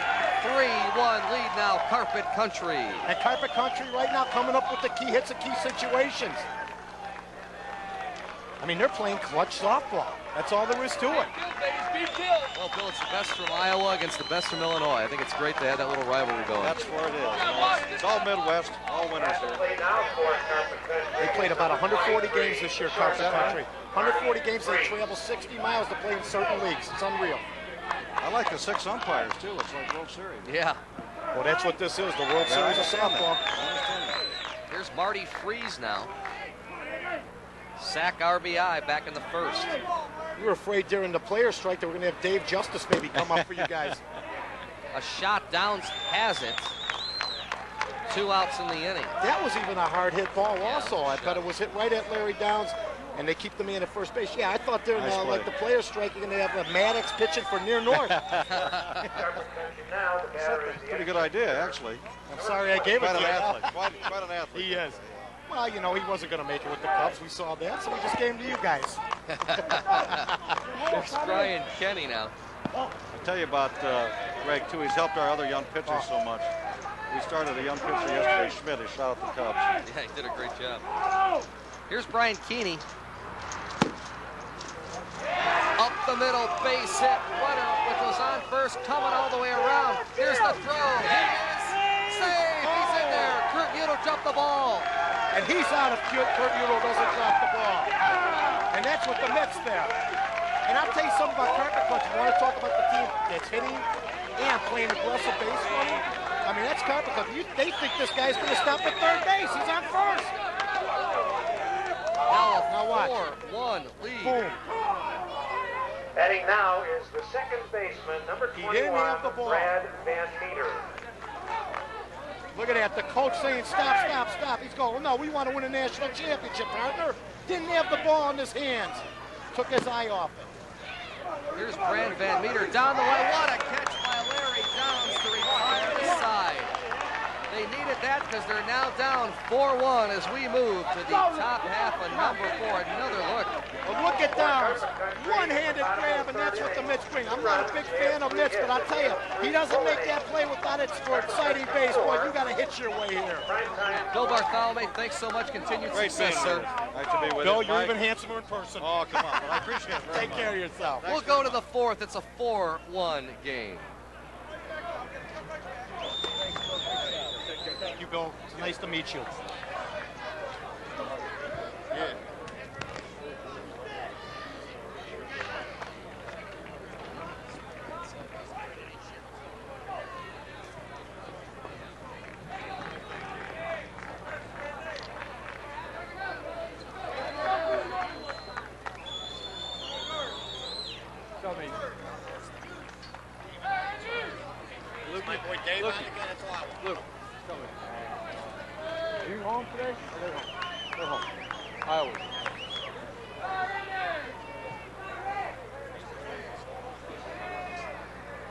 3-1 lead now, Carpet Country. And Carpet Country right now coming up with the key hits and key situations. I mean, they're playing clutch softball. That's all there is to it. Well, Bill, it's the best from Iowa against the best from Illinois. I think it's great to have that little rivalry going. That's where it is. It's all Midwest, all winners here. They played about 140 games this year, Carpet Country. 140 games, they travel 60 miles to play in certain leagues. It's unreal. I like the 6 umpires, too. It's like World Series. Yeah. Well, that's what this is, the World Series of softball. Here's Marty Freeze now. Sack RBI back in the first. We were afraid during the player strike that we're going to have Dave Justice maybe come up for you guys. A shot Downs has it. 2 outs in the inning. That was even a hard hit ball also. I shot. bet it was hit right at Larry Downs, and they keep the man at first base. Yeah, I thought during Nice like the player strike, you're going to have Maddox pitching for near north. Now, the batter is the Pretty good idea, actually. I'm sorry I gave it Quite to an you. athlete. Quite an athlete. He is. Well, you know, he wasn't going to make it with the Cubs. We saw that, so we just gave him to you guys. There's Brian Kenny now. I tell you about Greg, too. He's helped our other young pitchers so much. We started a young pitcher yesterday, Schmidt, who shot at the Cubs. Yeah, he did a great job. Here's Brian Keeney. Up the middle, base hit. Runner, which was on first, coming all the way around. Here's the throw. He is safe. He's in there. Kurt Udall jumped the ball. And he's out if Kurt Udall doesn't drop the ball. And that's what the Mets there. And I'll tell you something about Carpet Clutch. You want to talk about the team that's hitting and playing aggressive base running? I mean, that's Carpet Clutch. They think this guy's going to stop at third base. He's on first. Now watch. 4-1 lead. Boom. Heading now is the second baseman, number He 21, didn't have the ball. Brad Van Meter. Look at that. The coach saying, stop, stop, stop. He's going, no, we want to win a national championship, partner. Didn't have the ball in his hands. Took his eye off it. Here's Brad Van Meter down the way. What a catch by Larry Downs to retire the side. They needed that because they're now down 4-1 as we move to the top half of number 4. Another look. Well, look at Downs. One-handed grab, and that's what the Mets bring. I'm not a big fan of Mets, but I'll tell you, he doesn't make that play without it for exciting baseball. You got to hit your way here. Bill Bartholomew, thanks so much. Continued Great success, being sir. here. Nice to be with Bill, you. you're Mike. even handsomer in person. Oh, come on. Well, I appreciate it very Take much. care of yourself. We'll go to the 4th. It's a 4-1 game. Thank you, Bill. It's nice to meet you. Yeah. Show me. Luke, my boy Dave. Luke, show me. Are you home today? Or they home? They're home. Iowa.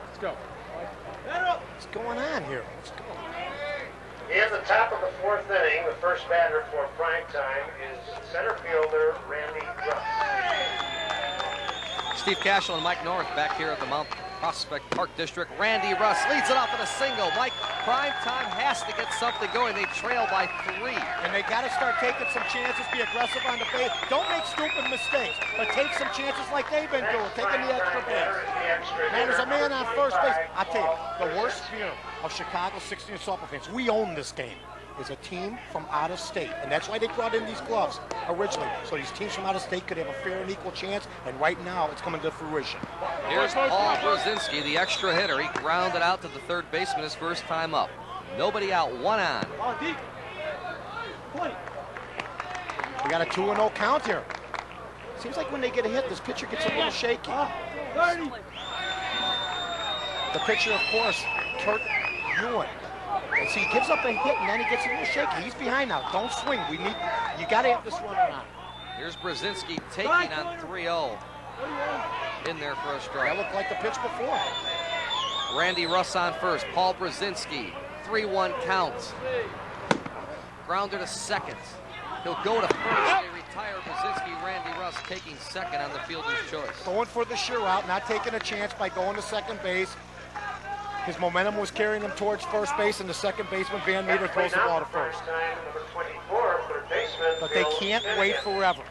Let's go. What's going on here? What's going on? In the top of the 4th inning, the first batter for prime time is center fielder Randy Russ. Steve Kashul and Mike North back here at the Mount Prospect Park District. Randy Russ leads it off with a single. Mike, prime time has to get something going. They trail by 3. And they got to start taking some chances, be aggressive on the base. Don't make stupid mistakes, but take some chances like they've been doing, taking the extra base. Man, there's a man on first base. I tell you, the worst fear of Chicago 16 softball fans, we own this game, is a team from out of state. And that's why they brought in these gloves originally. So these teams from out of state could have a fair and equal chance. And right now, it's coming to fruition. Here's Paul Brzezinski, the extra hitter. He grounded out to the third baseman his first time up. Nobody out, 1 on. We got a 2-0 count here. Seems like when they get a hit, this pitcher gets a little shaky. The pitcher, of course, Kurt Ewan. And see, he gives up a hit and then he gets a little shaky. He's behind now. Don't swing. You got to have this runner on. Here's Brzezinski taking on 3-0. In there for a That strike. looked like the pitch before. Randy Russ on first. Paul Brzezinski, 3-1 counts. Grounder to second. He'll go to first. They retire Brzezinski. Randy Russ taking second on the fielder's choice. Going for the sure out, not taking a chance by going to second base. His momentum was carrying him towards first base, and the second baseman, Van Meter, throws the ball to first. But they can't wait forever.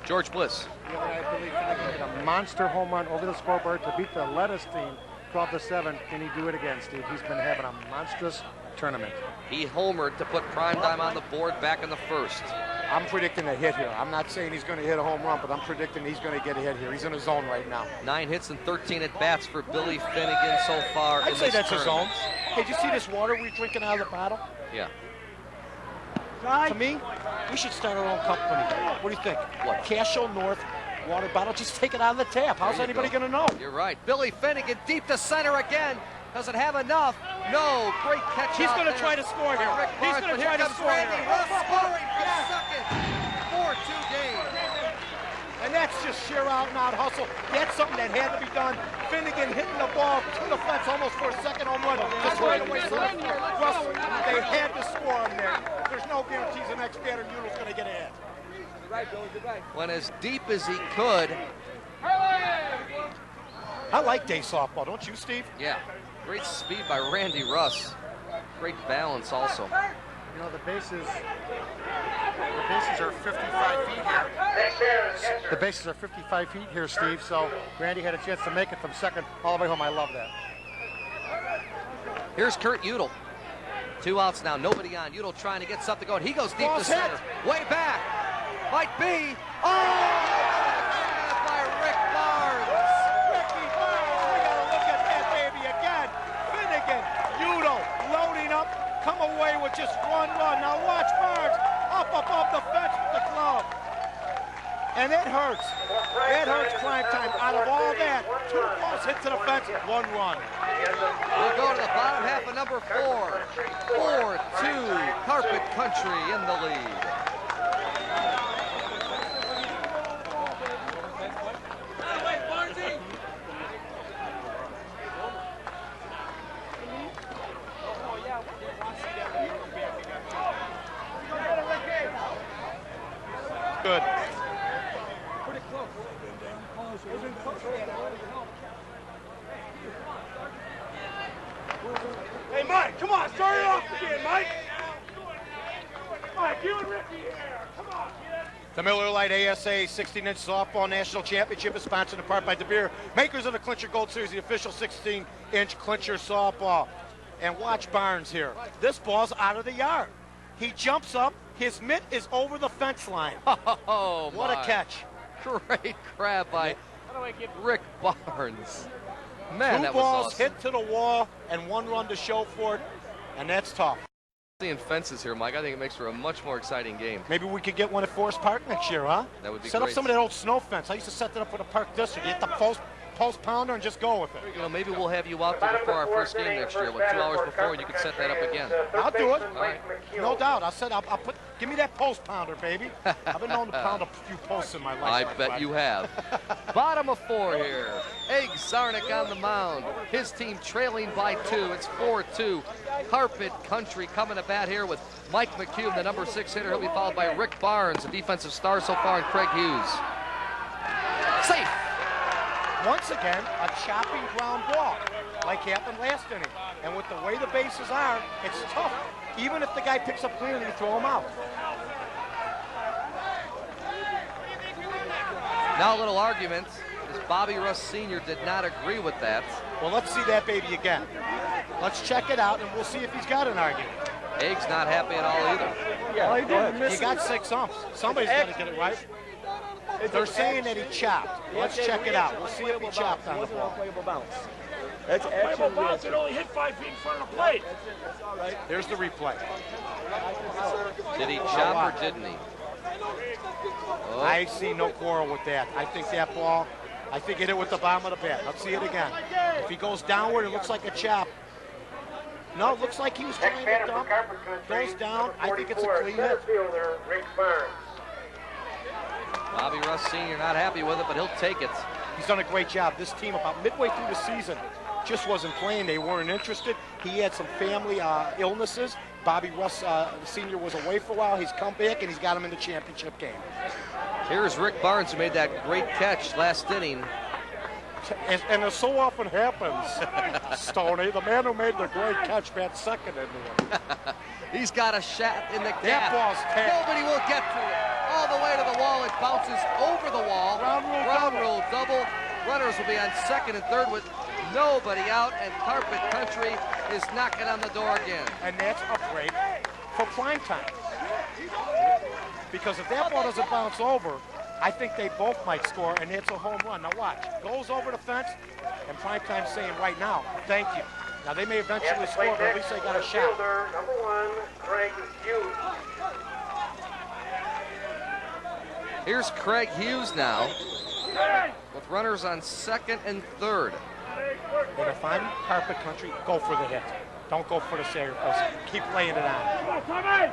George Bliss. The other night, Billy Finnegan hit a monster home run over the scoreboard to beat the Lettuce team 12-7. Can he do it again, Steve? He's been having a monstrous tournament. He homered to put Primetime on the board back in the first. I'm predicting a hit here. I'm not saying he's going to hit a home run, but I'm predicting he's going to get a hit here. He's in his zone right now. 9 hits and 13 at-bats for Billy Finnegan so far in I'd say this that's his zone. tournament. Hey, did you see this water we're drinking out of the bottle? Yeah. To me, we should start our own company. What do you think? What? Kashul North water bottle. Just take it out of the tap. How's anybody going to know? You're right. Billy Finnegan deep to center again. Doesn't have enough. No, great catch. He's going to try to score here. He's going to try to score Randy here. Russ scoring for the second. 4-2 game. And that's just sheer out-and-out hustle. That's something that had to be done. Finnegan hitting the ball to the fence almost for a second home run. Just right away. Russ, they had to score him there. There's no guarantees the next batter Udall's going to get ahead. Went as deep as he could. I like day softball, don't you, Steve? Yeah. Great speed by Randy Russ. Great balance also. You know, the bases are 55 feet here. The bases are 55 feet here, Steve, so Randy had a chance to make it from second all the way home. I love that. Here's Kurt Udall. 2 outs now, nobody on. Udall trying to get something going. He goes deep to center. Way back. Might be. Oh! By Rick Barnes. Ricky Barnes, we got to look at that baby again. Finnegan, Udall loading up, come away with just one run. Now watch Barnes up above the fence with the glove. And it hurts. It hurts prime time. Out of all that, 2 balls hit to the fence, 1 run. We'll go to the bottom half of number 4. 4-2, Carpet Country in the lead. Good. Hey, Mike, come on, start it off again, Mike. Mike, you and Ricky here. Come on, kid. The Miller Lite ASA 16-inch softball national championship is sponsored in part by De Beer, makers of the Clincher Gold Series, the official 16-inch Clincher softball. And watch Barnes here. This ball's out of the yard. He jumps up. His mitt is over the fence line. Oh, what a catch. Great grab by Rick Barnes. Man, 2 that was balls awesome. hit to the wall and 1 run to show for it, and that's tough. Seeing fences here, Mike, I think it makes for a much more exciting game. Maybe we could get one at Forest Park next year, huh? That would be Set great. up some of that old snow fence. I used to set that up for the Park District. You hit the post pounder and just go with it. You know, maybe we'll have you out there before our first game next year, 2 hours before, and you can set that up again. I'll do it. All right. No doubt. I'll put. Give me that post pounder, baby. I've been known to pound a few posts in my life. I bet you have. Bottom of 4 here. Egg Zarnick on the mound. His team trailing by 2. It's 4-2. Carpet Country coming to bat here with Mike McHugh, the number 6 hitter. He'll be followed by Rick Barnes, a defensive star so far, and Craig Hughes. Safe. Once again, a chopping ground ball, like happened last inning. And with the way the bases are, it's tough. Even if the guy picks up cleanly, you throw him out. Now a little argument, as Bobby Russ Sr. did not agree with that. Well, let's see that baby again. Let's check it out, and we'll see if he's got an argument. Egg's not happy at all either. Yeah, You got 6 umps. Somebody's got to get it right. They're saying that he chopped. Let's check it out. We'll see if he chopped on the ball. Unplayable bounce. That's Playable actually bounce, it only hit 5 feet in front of the plate. Here's the replay. Did he chop or didn't he? Oh. I see no quarrel with that. I think that ball, I think it hit with the bottom of the bat. Let's see it again. If he goes downward, it looks like a chop. No, it looks like he was trying to dump. Goes down. I think it's a clean hit. Fielder Rick Barnes. Bobby Russ Sr. not happy with it, but he'll take it. He's done a great job. This team, about midway through the season, just wasn't playing. They weren't interested. He had some family illnesses. Bobby Russ Sr. was away for a while. He's come back, and he's got him in the championship game. Here's Rick Barnes, who made that great catch last inning. And it so often happens, Stoney, the man who made the great catch bats second in the He's got a shot in the That gap. ball's tapped. Nobody will get to it. All the way to the wall. It bounces over the wall. Ground rule double. Runners will be on second and third with nobody out, and Carpet Country is knocking on the door again. And that's a break for prime time. Because if that ball doesn't bounce over, I think they both might score, and it's a home run. Now watch. Goes over the fence, and prime time's saying right now, thank you. Now, they may At eventually the score, plate but at next, least they got a center shot. fielder, number 1, Craig Hughes. Here's Craig Hughes now with runners on second and third. And if I'm Carpet Country, go for the hit. Don't go for the sacrifice. Keep laying it on.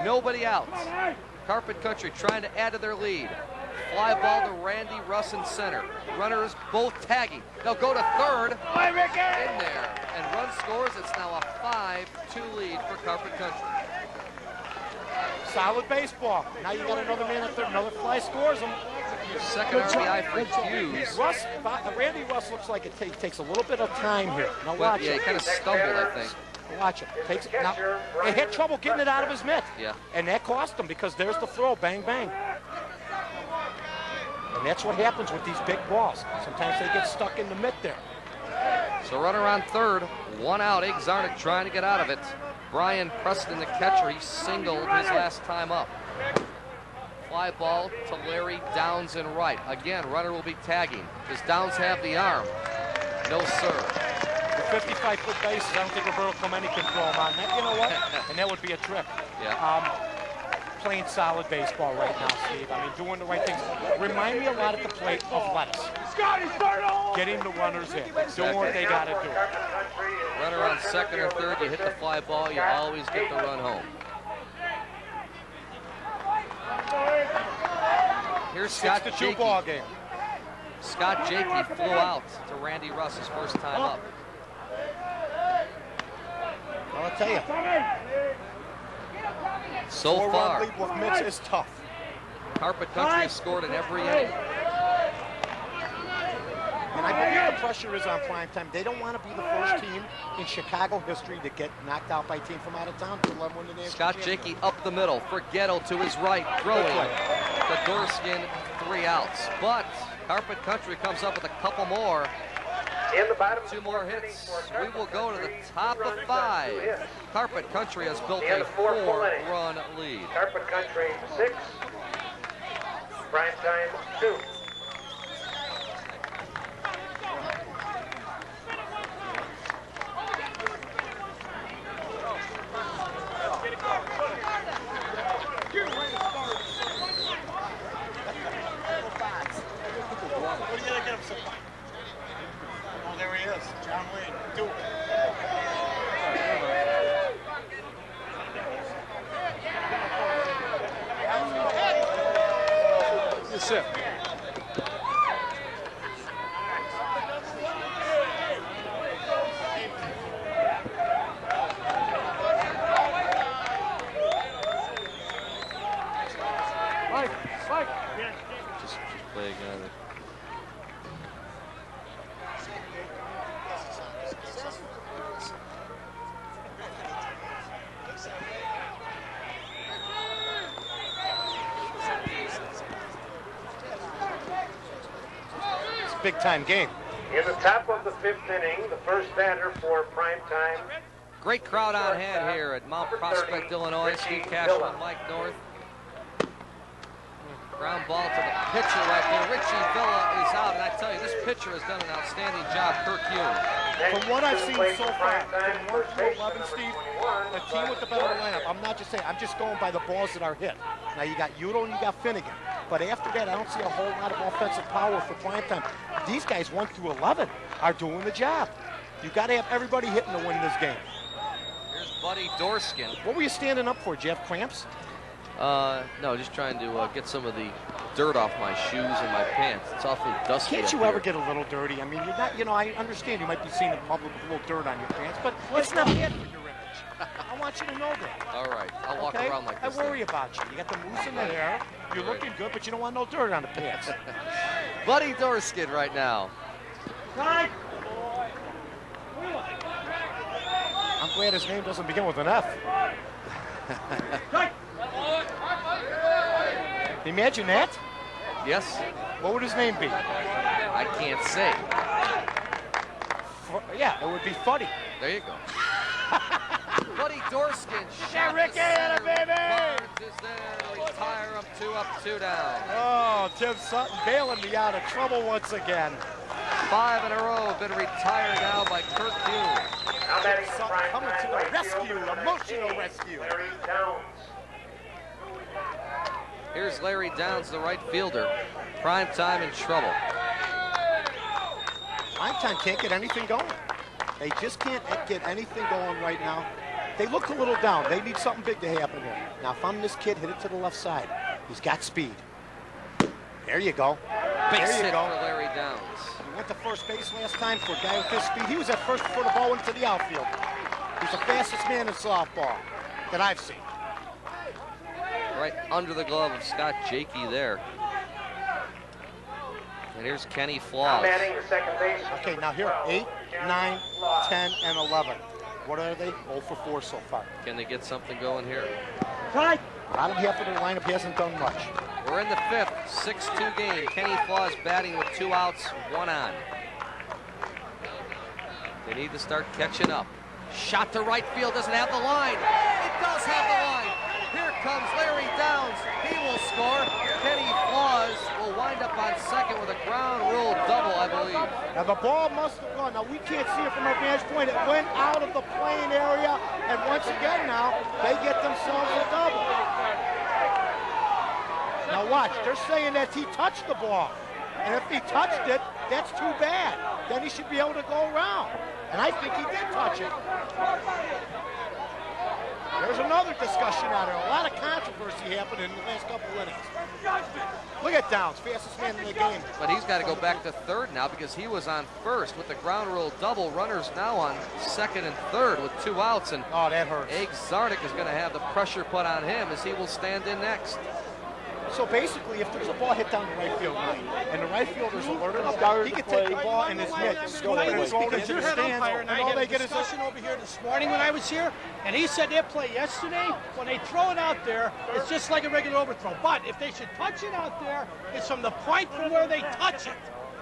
Nobody out. Carpet Country trying to add to their lead. Fly ball to Randy Russ in center. Runners both tagging. They'll go to third. In there. And run scores. It's now a 5-2 lead for Carpet Country. Solid baseball. Now you got another man at third. Another fly scores him. Second RBI for Hughes. Randy Russ looks like it takes a little bit of time here. Now Well, watch yeah, he it. kind of stumbled, I think. Watch it. Now, he had trouble getting it out of his mitt. Yeah. And that cost him because there's the throw. Bang, bang. And that's what happens with these big balls. Sometimes they get stuck in the mitt there. So runner on third. One out. Ig Zarnik trying to get out of it. Brian Preston, the catcher, he singled his last time up. Fly ball to Larry Downs in right. Again, runner will be tagging. Does Downs have the arm? No, sir. The 55-foot bases, I don't think Roberto Clemente can throw them on that. You know what? And that would be a trick. Yeah. Playing solid baseball right now, Steve. I mean, doing the right things. Remind me a lot at the plate of Lettuce. Getting the runners in. Doing what they got to do. Runner on second or third, you hit the fly ball, you always get the run home. Here's Scott 6-2 ball game. Scott Jakey flew out to Randy Russ his first time up. Well, I'll tell you. So Four-run far, lead with mitts is tough. Carpet Country has scored in every inning. And I believe the pressure is on primetime. They don't want to be the first team in Chicago history to get knocked out by a team from out of town to win the national Scott championship. Jakey up the middle. Forgetto to his right, throwing to Dorskin, 3 outs. But Carpet Country comes up with a couple more. In the bottom 2 more hits. We will go to the Country, top 2 of runs on 5. 2 hits. Carpet Country has built In a the fourth full inning. 4-run lead. Carpet Country 6, prime time 2. Oh, there he is. John Wayne. Duke. Yes, sir. Just play again. It's a big-time game. In the top of the 5th inning, the first batter for prime time. Great crowd on hand here at Mount Prospect, Illinois. Steve Kashul and Mike North. Ground ball to the pitcher right there. Richie Villa is out, and I tell you, this pitcher has done an outstanding job, Kirk Hume. From what I've seen so far, from 1 through 11, Steve, the team with the better lineup, I'm not just saying, I'm just going by the balls that are hit. Now, you got Udall and you got Finnegan. But after that, I don't see a whole lot of offensive power for primetime. These guys 1 through 11 are doing the job. You got to have everybody hitting to win this game. Here's Buddy Dorskin. What were you standing up for, Jeff? Cramps? No, just trying to get some of the dirt off my shoes and my pants. It's awfully dusty. Can't up you here. ever get a little dirty? I mean, you're not, you know, I understand you might be seen in public with a little dirt on your pants, but it's not bad for your image. I want you to know that. All right, I'll walk Okay? around like this. I worry about you. You got the moose in the hair. You're looking good, but you don't want no dirt on the pants. Buddy Dorskin right now. I'm glad his name doesn't begin with an F. Imagine that. Yes, What would his name be? I can't say. Yeah, it would be Fuddy. There you go. Buddy Dorskin shot Ricky, to center. baby! Barnes is there to retire him. 2 up, 2 down. Oh, Tim Sutton bailing me out of trouble once again. 5 in a row have been retired now by Kirk Hughes. Now batting for prime Coming to time, the right rescue, field, number emotional 15, rescue. Larry Downs. Here's Larry Downs, the right fielder. Prime time in trouble. Primetime can't get anything going. They just can't get anything going right now. They look a little down. They need something big to happen here. Now, if I'm this kid, hit it to the left side. He's got speed. There you go. Base There you hit go. for Larry Downs. He went to first base last time for a guy with his speed. He was at first before the ball went to the outfield. He's the fastest man in softball that I've seen. Right under the glove of Scott Jakey there. And here's Kenny Now Flaws. batting the second base. Okay, now here, 8, 9, 10, and 11. What are they? 0 for 4 so far. Can they get something going here? Bottom half of their lineup hasn't done much. We're in the 5th, 6-2 game. Kenny Flaws batting with 2 outs, 1 on. They need to start catching up. Shot to right field, doesn't have the line. It does have the line. Here comes Larry Downs. He will score. Kenny Flaws will wind up on second with a ground rule double, I believe. Now the ball must have gone. Now we can't see it from our vantage point. It went out of the playing area, and once again now they get themselves a double. Now watch, they're saying that he touched the ball, and if he touched it, that's too bad. Then he should be able to go around, and I think he did touch it. There's another discussion out there. A lot of controversy happened in the last couple of innings. Look at Downs, fastest man in the game. But he's got to go back to third now because he was on first with the ground rule double. Runners now on second and third with 2 outs. And Oh, that hurts. Egg Zarnik is going to have the pressure put on him as he will stand in next. So basically, if there's a ball hit down the right field line, and the right fielder's alerted, he can take the ball in his mitt, scoop it, and throw it into the stands, and all they get is a... discussion over here this morning when I was here, and he said their play yesterday, when they throw it out there, it's just like a regular overthrow. But if they should touch it out there, it's from the point from where they touch it.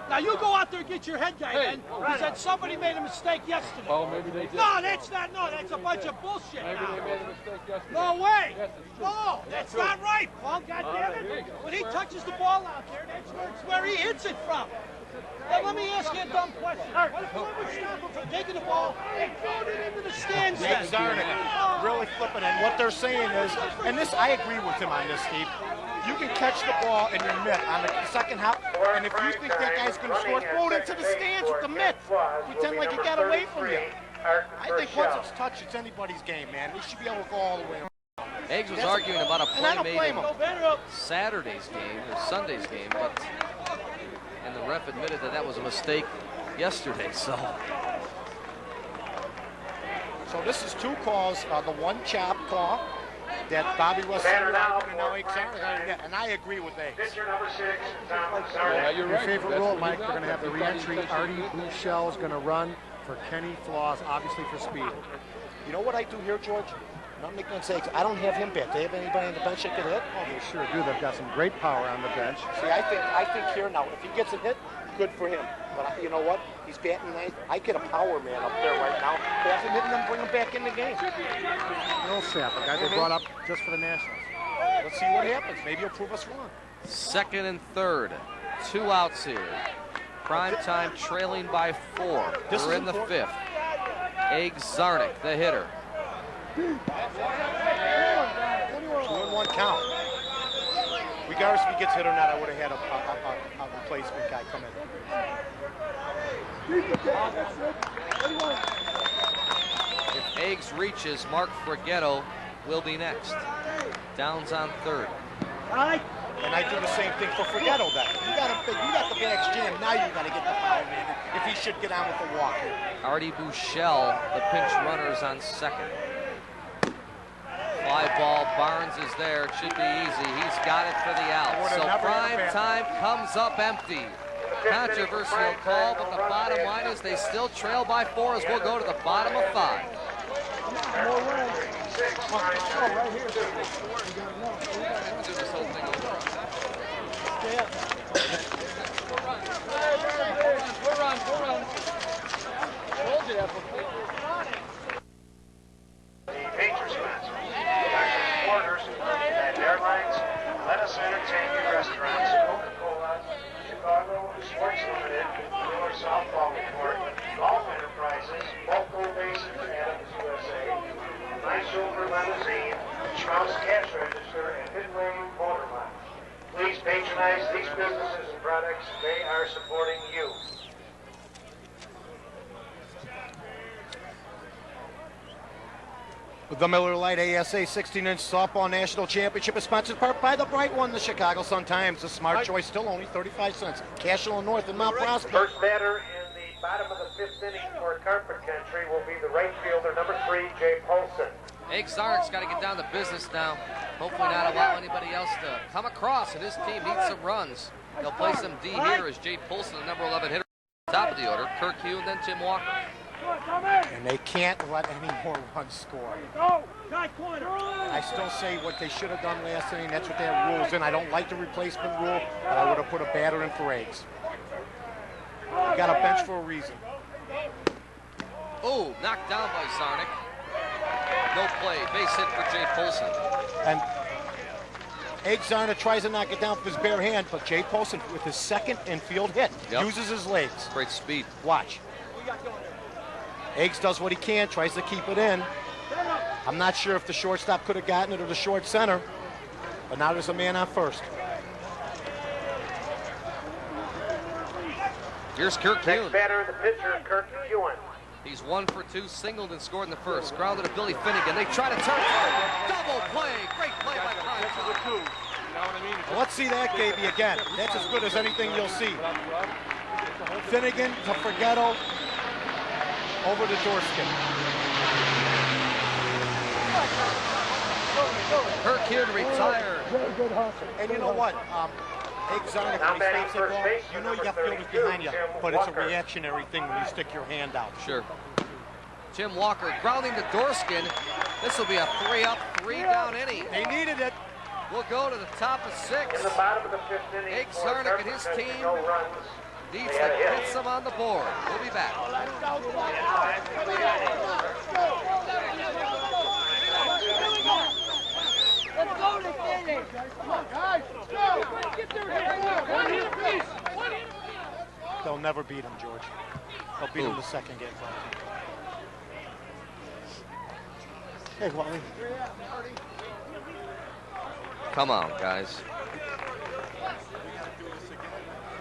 Now you go out there and get your head guy, man. He said somebody made a mistake yesterday. Oh, maybe they did. No, that's not. No, that's a bunch of bullshit. Maybe now. they made a mistake yesterday. No way. Yes, it's true. No, that's not right, Paul. God damn it. When he touches the ball out there, that's where he hits it from. Now let me ask you a dumb question. What would stop him from taking the ball and throwing it into the stands? Egg Zarnik really flipping, and what they're saying is, and this, I agree with him on this, Steve, you can catch the ball in your mitt on the second hop, and if you think that guy's going to score, throw it into the stands with the mitt. Pretend like it got away from you. I think once it's touched, it's anybody's game, man. We should be able to go all the way around. Eggs was arguing about a And I play don't made blame in him. Saturday's game or Sunday's game, and the ref admitted that was a mistake yesterday. So this is 2 calls. The one chop call that Bobby Russ and now Egg Zarnik, and I agree with Eggs. Pitcher number 6, Tom Yeah, Zarnik. you're Your right. favorite That's rule, what Mike, he's they're going to have the out there. re-entry. Artie Bouchel is going to run for Kenny Flaws, obviously for speed. You know what I do here, George? Not making mistakes. I don't have him bat. Do they have anybody on the bench that can hit? Oh, they sure do. They've got some great power on the bench. See, I think here now, if he gets a hit, good for him. But you know what? He's batting ninth. I get a power man up there right now. Pass him, hitting him, bring him back in the game. Millsap, a guy they brought up just for the Nationals. Let's see what happens. Maybe he'll prove us wrong. second and third, 2 outs here. Prime time trailing by 4. We're in the 5th. Egg Zarnik, the hitter. 2-1 count. Regardless if he gets hit or not, I would have had a replacement guy come in. If Eggs reaches, Mark Frighetto will be next. Downs on third. And I do the same thing for Frighetto then. You got the bags jammed, now you got to get the power man if he should get on with the walk. Artie Bouchel, the pinch runners on second. Fly ball, Barnes is there, it should be easy. He's got it for the out. So prime time comes up empty. Controversial call, but the bottom line is they still trail by 4 as we'll go to the bottom of 5. Do this whole thing over. We'll run. Told you that before. The Patriots sponsor, Quarters, and Airlines, Let Us Entertain You Restaurants, Coca-Cola, Chicago Sports Limited, Wheeler South Limousine, Schmaus Cash Register, and Midway Motor Lot. Please patronize these businesses and products. They are supporting you. The Miller Lite ASA 16-inch softball national championship is sponsored part by the bright one, the Chicago Sun-Times. The smart choice, still only 35 cents. Kashul North and Mount Prospect. First batter in the bottom of the 5th inning for Carpet Country will be the right fielder, number 3, Jay Polson. Egg Zarnik's got to get down to business now. Hopefully not allow anybody else to come across, and his team needs some runs. They'll play some D here as Jay Polson, the number 11 hitter, top of the order. Kirk Hugh and then Tim Walker. And they can't let any more runs score. I still say what they should have done last inning. That's what they have rules in. I don't like the replacement rule, but I would have put a batter in for Eggs. You got a bench for a reason. Oh, knocked down by Zarnik. No play. Base hit for Jay Polson. And Egg Zarnik tries to knock it down with his bare hand, but Jay Polson with his second infield hit uses his legs. Great speed. Watch. Eggs does what he can, tries to keep it in. I'm not sure if the shortstop could have gotten it or the short center, but now there's a man on first. Here's Kirk Hugh. Next batter, the pitcher, Kirk Hugh. He's 1 for 2, singled and scored in the first. Grounded to Billy Finnegan. They try to turn for it. Double play. Great play by Prime. Well, let's see that baby again. That's as good as anything you'll see. Finnegan to Forgetto. Over the doorstep. Kirk Hugh retired. And you know what? Egg Zarnik, when he stops the ball, you know you got fielders behind you, but it's a reactionary thing when you stick your hand out. Sure. Tim Walker grounding the Dorskin. This will be a 3-up, 3-down inning. They needed it. We'll go to the top of 6. In the bottom of the 5th inning, Egg Zarnik and his team needs to get some on the board. We'll be back. Let's go to finish. Come on, guys. Go. Get there. They'll never beat him, George. They'll beat him the second game. Hey, Wally. Come on, guys.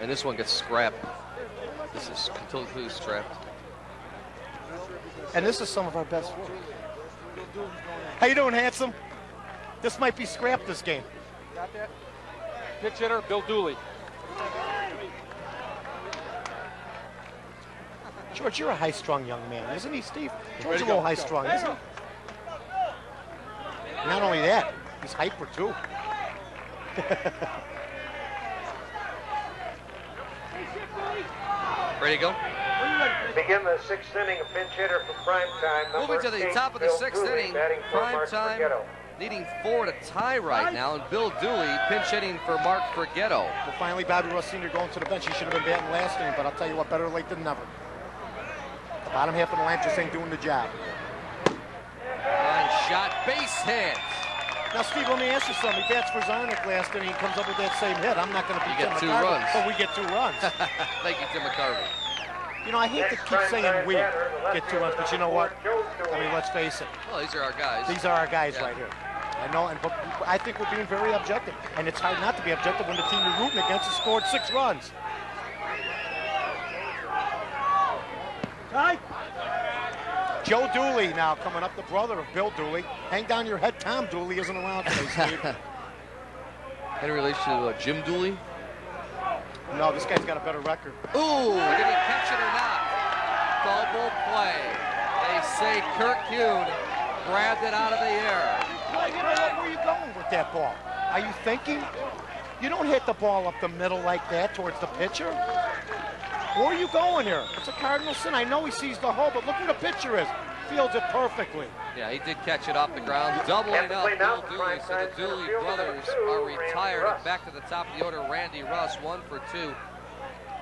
And this one gets scrapped. This is completely scrapped. And this is some of our best work. How you doing, handsome? This might be scrapped this game. Got that? Pitch hitter, Bill Dooley. George, you're a high-strung young man, isn't he, Steve? George's a little high-strung, isn't he? Not only that, he's hyper, too. Ready to go? Begin the 6th inning, a pinch hitter for Prime Time. Moving to the top of the 6th inning, Prime Time needing 4 to tie right now, and Bill Dooley pinch hitting for Mark Forgetto. Well, finally, Bobby Russ Sr. going to the bench. He should have been batting last inning, but I'll tell you what, better late than never. The bottom half of the line just ain't doing the job. And shot, base hit. Now, Steve, let me ask you something. He bats for Zarnik last inning. He comes up with that same hit. I'm not going to be Tim McCarvey, but we get 2 runs. Thank you, Tim McCarvey. You know, I hate to keep saying we get 2 runs, but you know what? I mean, let's face it. Well, these are our guys. These are our guys right here. I know, but I think we're being very objective. And it's hard not to be objective when the team you're rooting against has scored 6 runs. Joe Dooley now coming up, the brother of Bill Dooley. Hang down your head, Tom Dooley isn't around today, Steve. Any relation to Jim Dooley? No, this guy's got a better record. Ooh, did he catch it or not? Double play. They say Kirk Hugh grabbed it out of the air. Where are you going with that ball? Are you thinking? You don't hit the ball up the middle like that towards the pitcher. Where are you going here? It's a cardinal sin. I know he sees the hole, but look where the pitcher is. Fields it perfectly. Yeah, he did catch it off the ground. Doubling up Bill Dooley. So the Dooley brothers are retired. And back to the top of the order, Randy Russ, 1 for 2.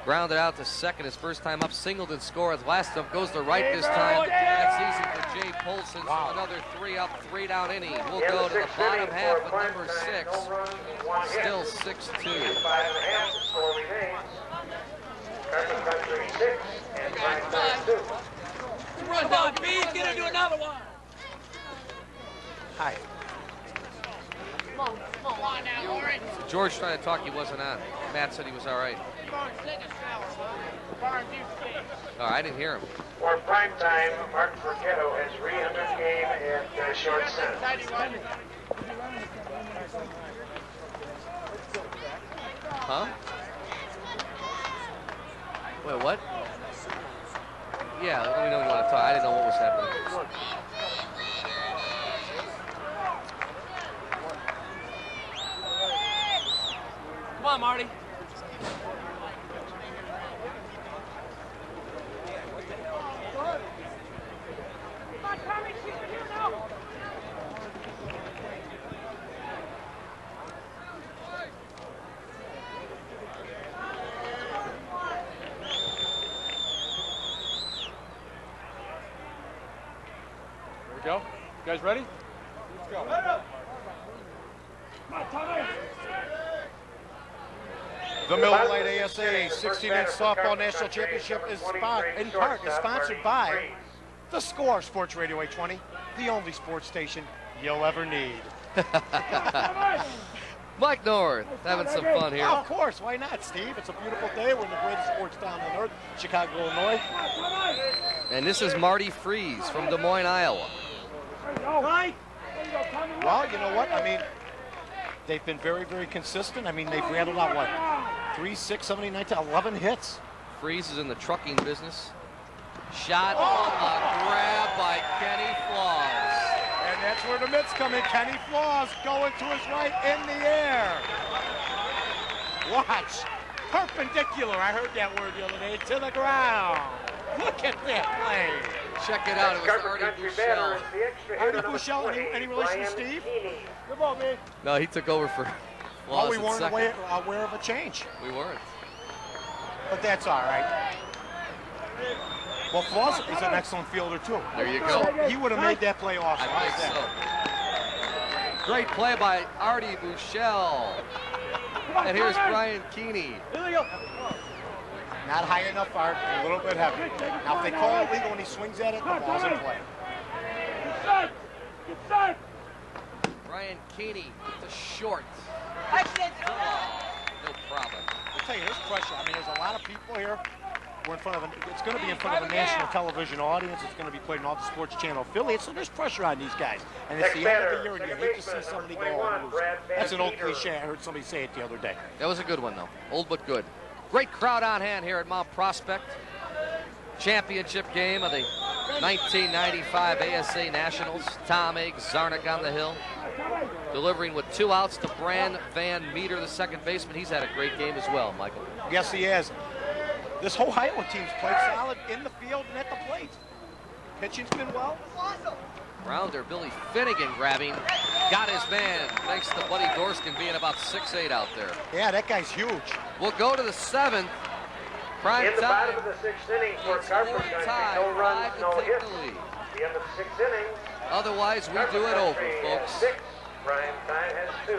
Grounded out to second his first time up, singled and scored. Last up goes to right this time. That's easy for Jay Polson. So another 3-up, 3-down inning. We'll go to the bottom half of number 6. Still 6-2. Run down, B, get into another one. Hi. Come on now, Lawrence. George trying to talk, he wasn't on. Matt said he was all right. Barnes, take a shower, son. Barnes, you stay. Oh, I didn't hear him. For prime time, Mark Forgetto has re-entered game at short center. Huh? Wait, what? Yeah, let me know when you want to talk. I didn't know what was happening. Come on, Marty. Here we go. You guys ready? Let's go. The Miller Lite ASA 16-inch softball national championship is in part sponsored by The Score Sports Radio 820, the only sports station you'll ever need. Mike North, having some fun here. Of course, why not, Steve? It's a beautiful day. We're in the greatest sports town on earth, Chicago, Illinois. And this is Marty Freeze from Des Moines, Iowa. Well, you know what? I mean, they've been very, very consistent. I mean, they've rattled out, what, 3, 6, 7, 8, 9, 10, 11 hits. Freeze is in the trucking business. Shot on the grab by Kenny Flaws. And that's where the mitts come in. Kenny Flaws going to his right in the air. Watch. Perpendicular. I heard that word the other day. To the ground. Look at that play. Check it out. It was Artie Bouchel. Artie Bouchel, any relation to Steve? Come on, man. No, he took over for Flaws. Oh, we at weren't second. aware of a change. We weren't. But that's all right. Well, Flaws is an excellent fielder, too. There you go. So he would have made that play awesome. I think so. Great play by Artie Bouchel. And here's Brian Keeney. Not high enough, Art. A little bit heavy. Now, if they call it legal when he swings at it, the ball's in play. Brian Keeney to short. No problem. I'll tell you, there's pressure. I mean, there's a lot of people here. We're in front of it's going to be in front of a national television audience. It's going to be played in all the SportsChannel affiliates. So there's pressure on these guys. And it's the end of the year, and you hate to see somebody go on lose. That's an old cliche. I heard somebody say it the other day. That was a good one, though. Old but good. Great crowd on hand here at Mount Prospect. Championship game of the 1995 ASA Nationals. Tom Egg, Zarnik on the hill. Delivering with 2 outs to Bran Van Meter, the second baseman. He's had a great game as well, Michael. Yes, he has. This whole Iowa team's played solid in the field and at the plate. Pitching's been well. Rounder Billy Finnegan grabbing. Got his man, thanks to Buddy Gorskin being about 6'8" out there. Yeah, that guy's huge. We'll go to the 7th. Prime In the time. bottom of the 6th inning for Carpenter's Country, tie, no runs, 5 to no take hits. the lead. The end of the 6th inning. Otherwise, we do it over, folks. 6. Prime time has 2.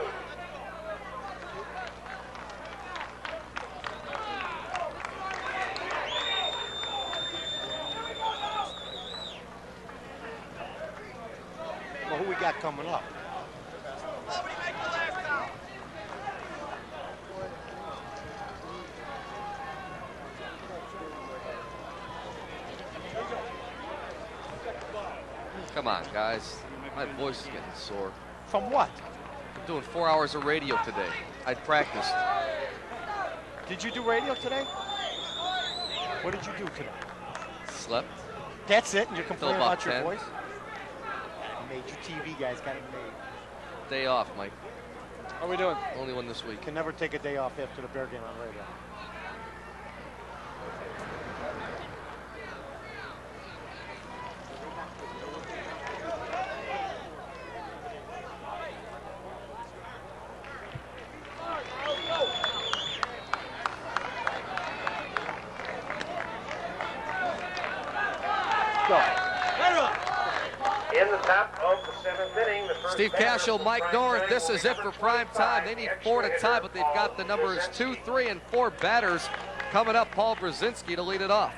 Well, who we got coming up? Come on, guys. My voice is getting sore. From what? I'm doing 4 hours of radio today. I practiced. Did you do radio today? What did you do today? Slept. That's it, and you're complaining about about your 10. voice? Major TV guys got it made. Day off, Mike. How are we doing? Only one this week. Can never take a day off after the Bear game on radio. In the top of the 7th inning, the first Steve Kashul, Mike North, this is it for prime time. They need 4 to tie, but they've got the numbers 2, 3, and 4 batters coming up. Paul Brzezinski to lead it off.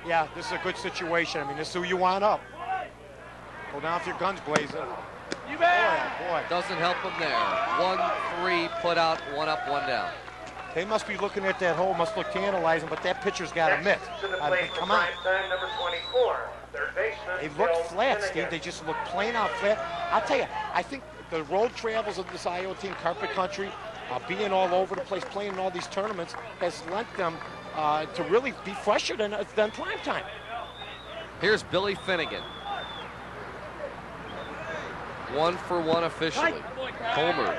Yeah, this is a good situation. I mean, this is who you want up. Go down with your guns blazing. You back. Boy. Doesn't help him there. 1-3 put out, 1 up, 1 down. They must be looking at that hole, must look tantalizing, but that pitcher's got a mitt. To the I mean, plate for come on. prime time, number 24, third baseman. They Bill look flat, Finnegan. Steve. They just look plain out flat. I'll tell you, I think the road travels of this Iowa team, carpet country, being all over the place, playing in all these tournaments, has lent them to really be fresher than prime time. Here's Billy Finnegan. 1 for 1 officially. Homer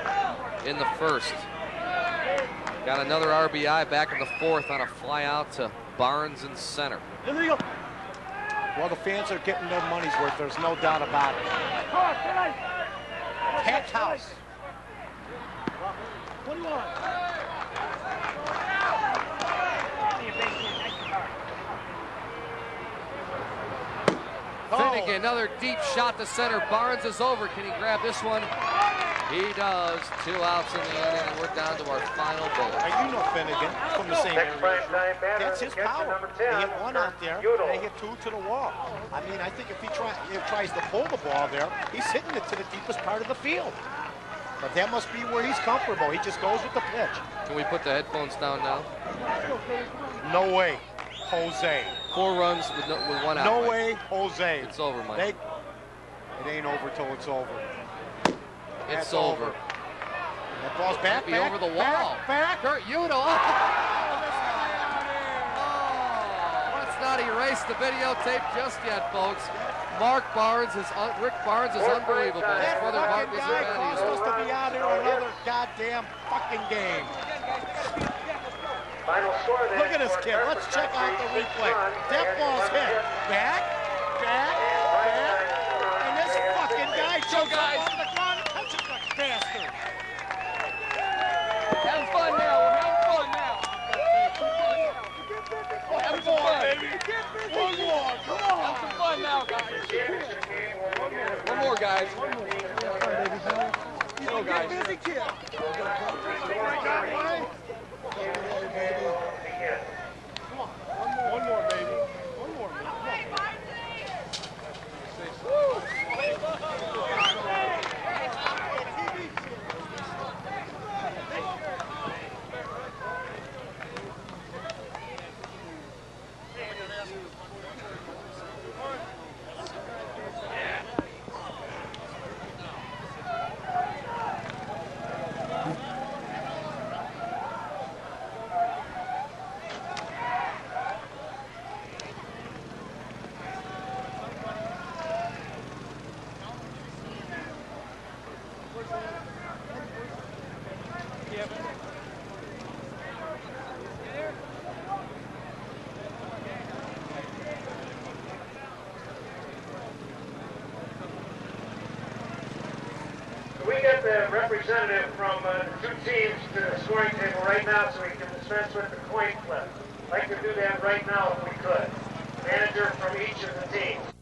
in the first. Got another RBI back in the fourth on a fly out to Barnes in center. Well, the fans are getting their money's worth. There's no doubt about it. Packed house. What do you want? Finnegan, another deep shot to center. Barnes is over. Can he grab this one? He does. 2 outs in the inning, and we're down to our final bullet. You know Finnegan from the same Next prime area. time batter. That's his gets to power. number He 10, hit 1 out there, Udall. and he hit 2 to the wall. I mean, I think if he tries to pull the ball there, he's hitting it to the deepest part of the field. But that must be where he's comfortable. He just goes with the pitch. Can we put the headphones down now? No way, Jose. 4 runs with 1 out. No Mike. way, Jose. It's over, Mike. It ain't over till it's over. It's That's over. That ball's back, Be back, over the wall. Back. Kurt Udall. Oh, let's not erase the videotape just yet, folks. Rick Barnes is unbelievable. His brother Mark is Guy a caused us to be out here another goddamn fucking game. Final score then. Look at this for kid. Let's check out the replay. That ball's hit. Back. And this fucking guy jumps up on the ground and touches the bastard. Having fun now. We're having fun now. Having some fun, baby. One more. Come on. Have some fun now, guys. One more, guys. Go, guys. Busy kid. One more, baby. One more, We get the representative from the 2 teams to the scoring table right now so we can dispense with the coin flip. I'd like to do that right now if we could. Manager from each of the teams.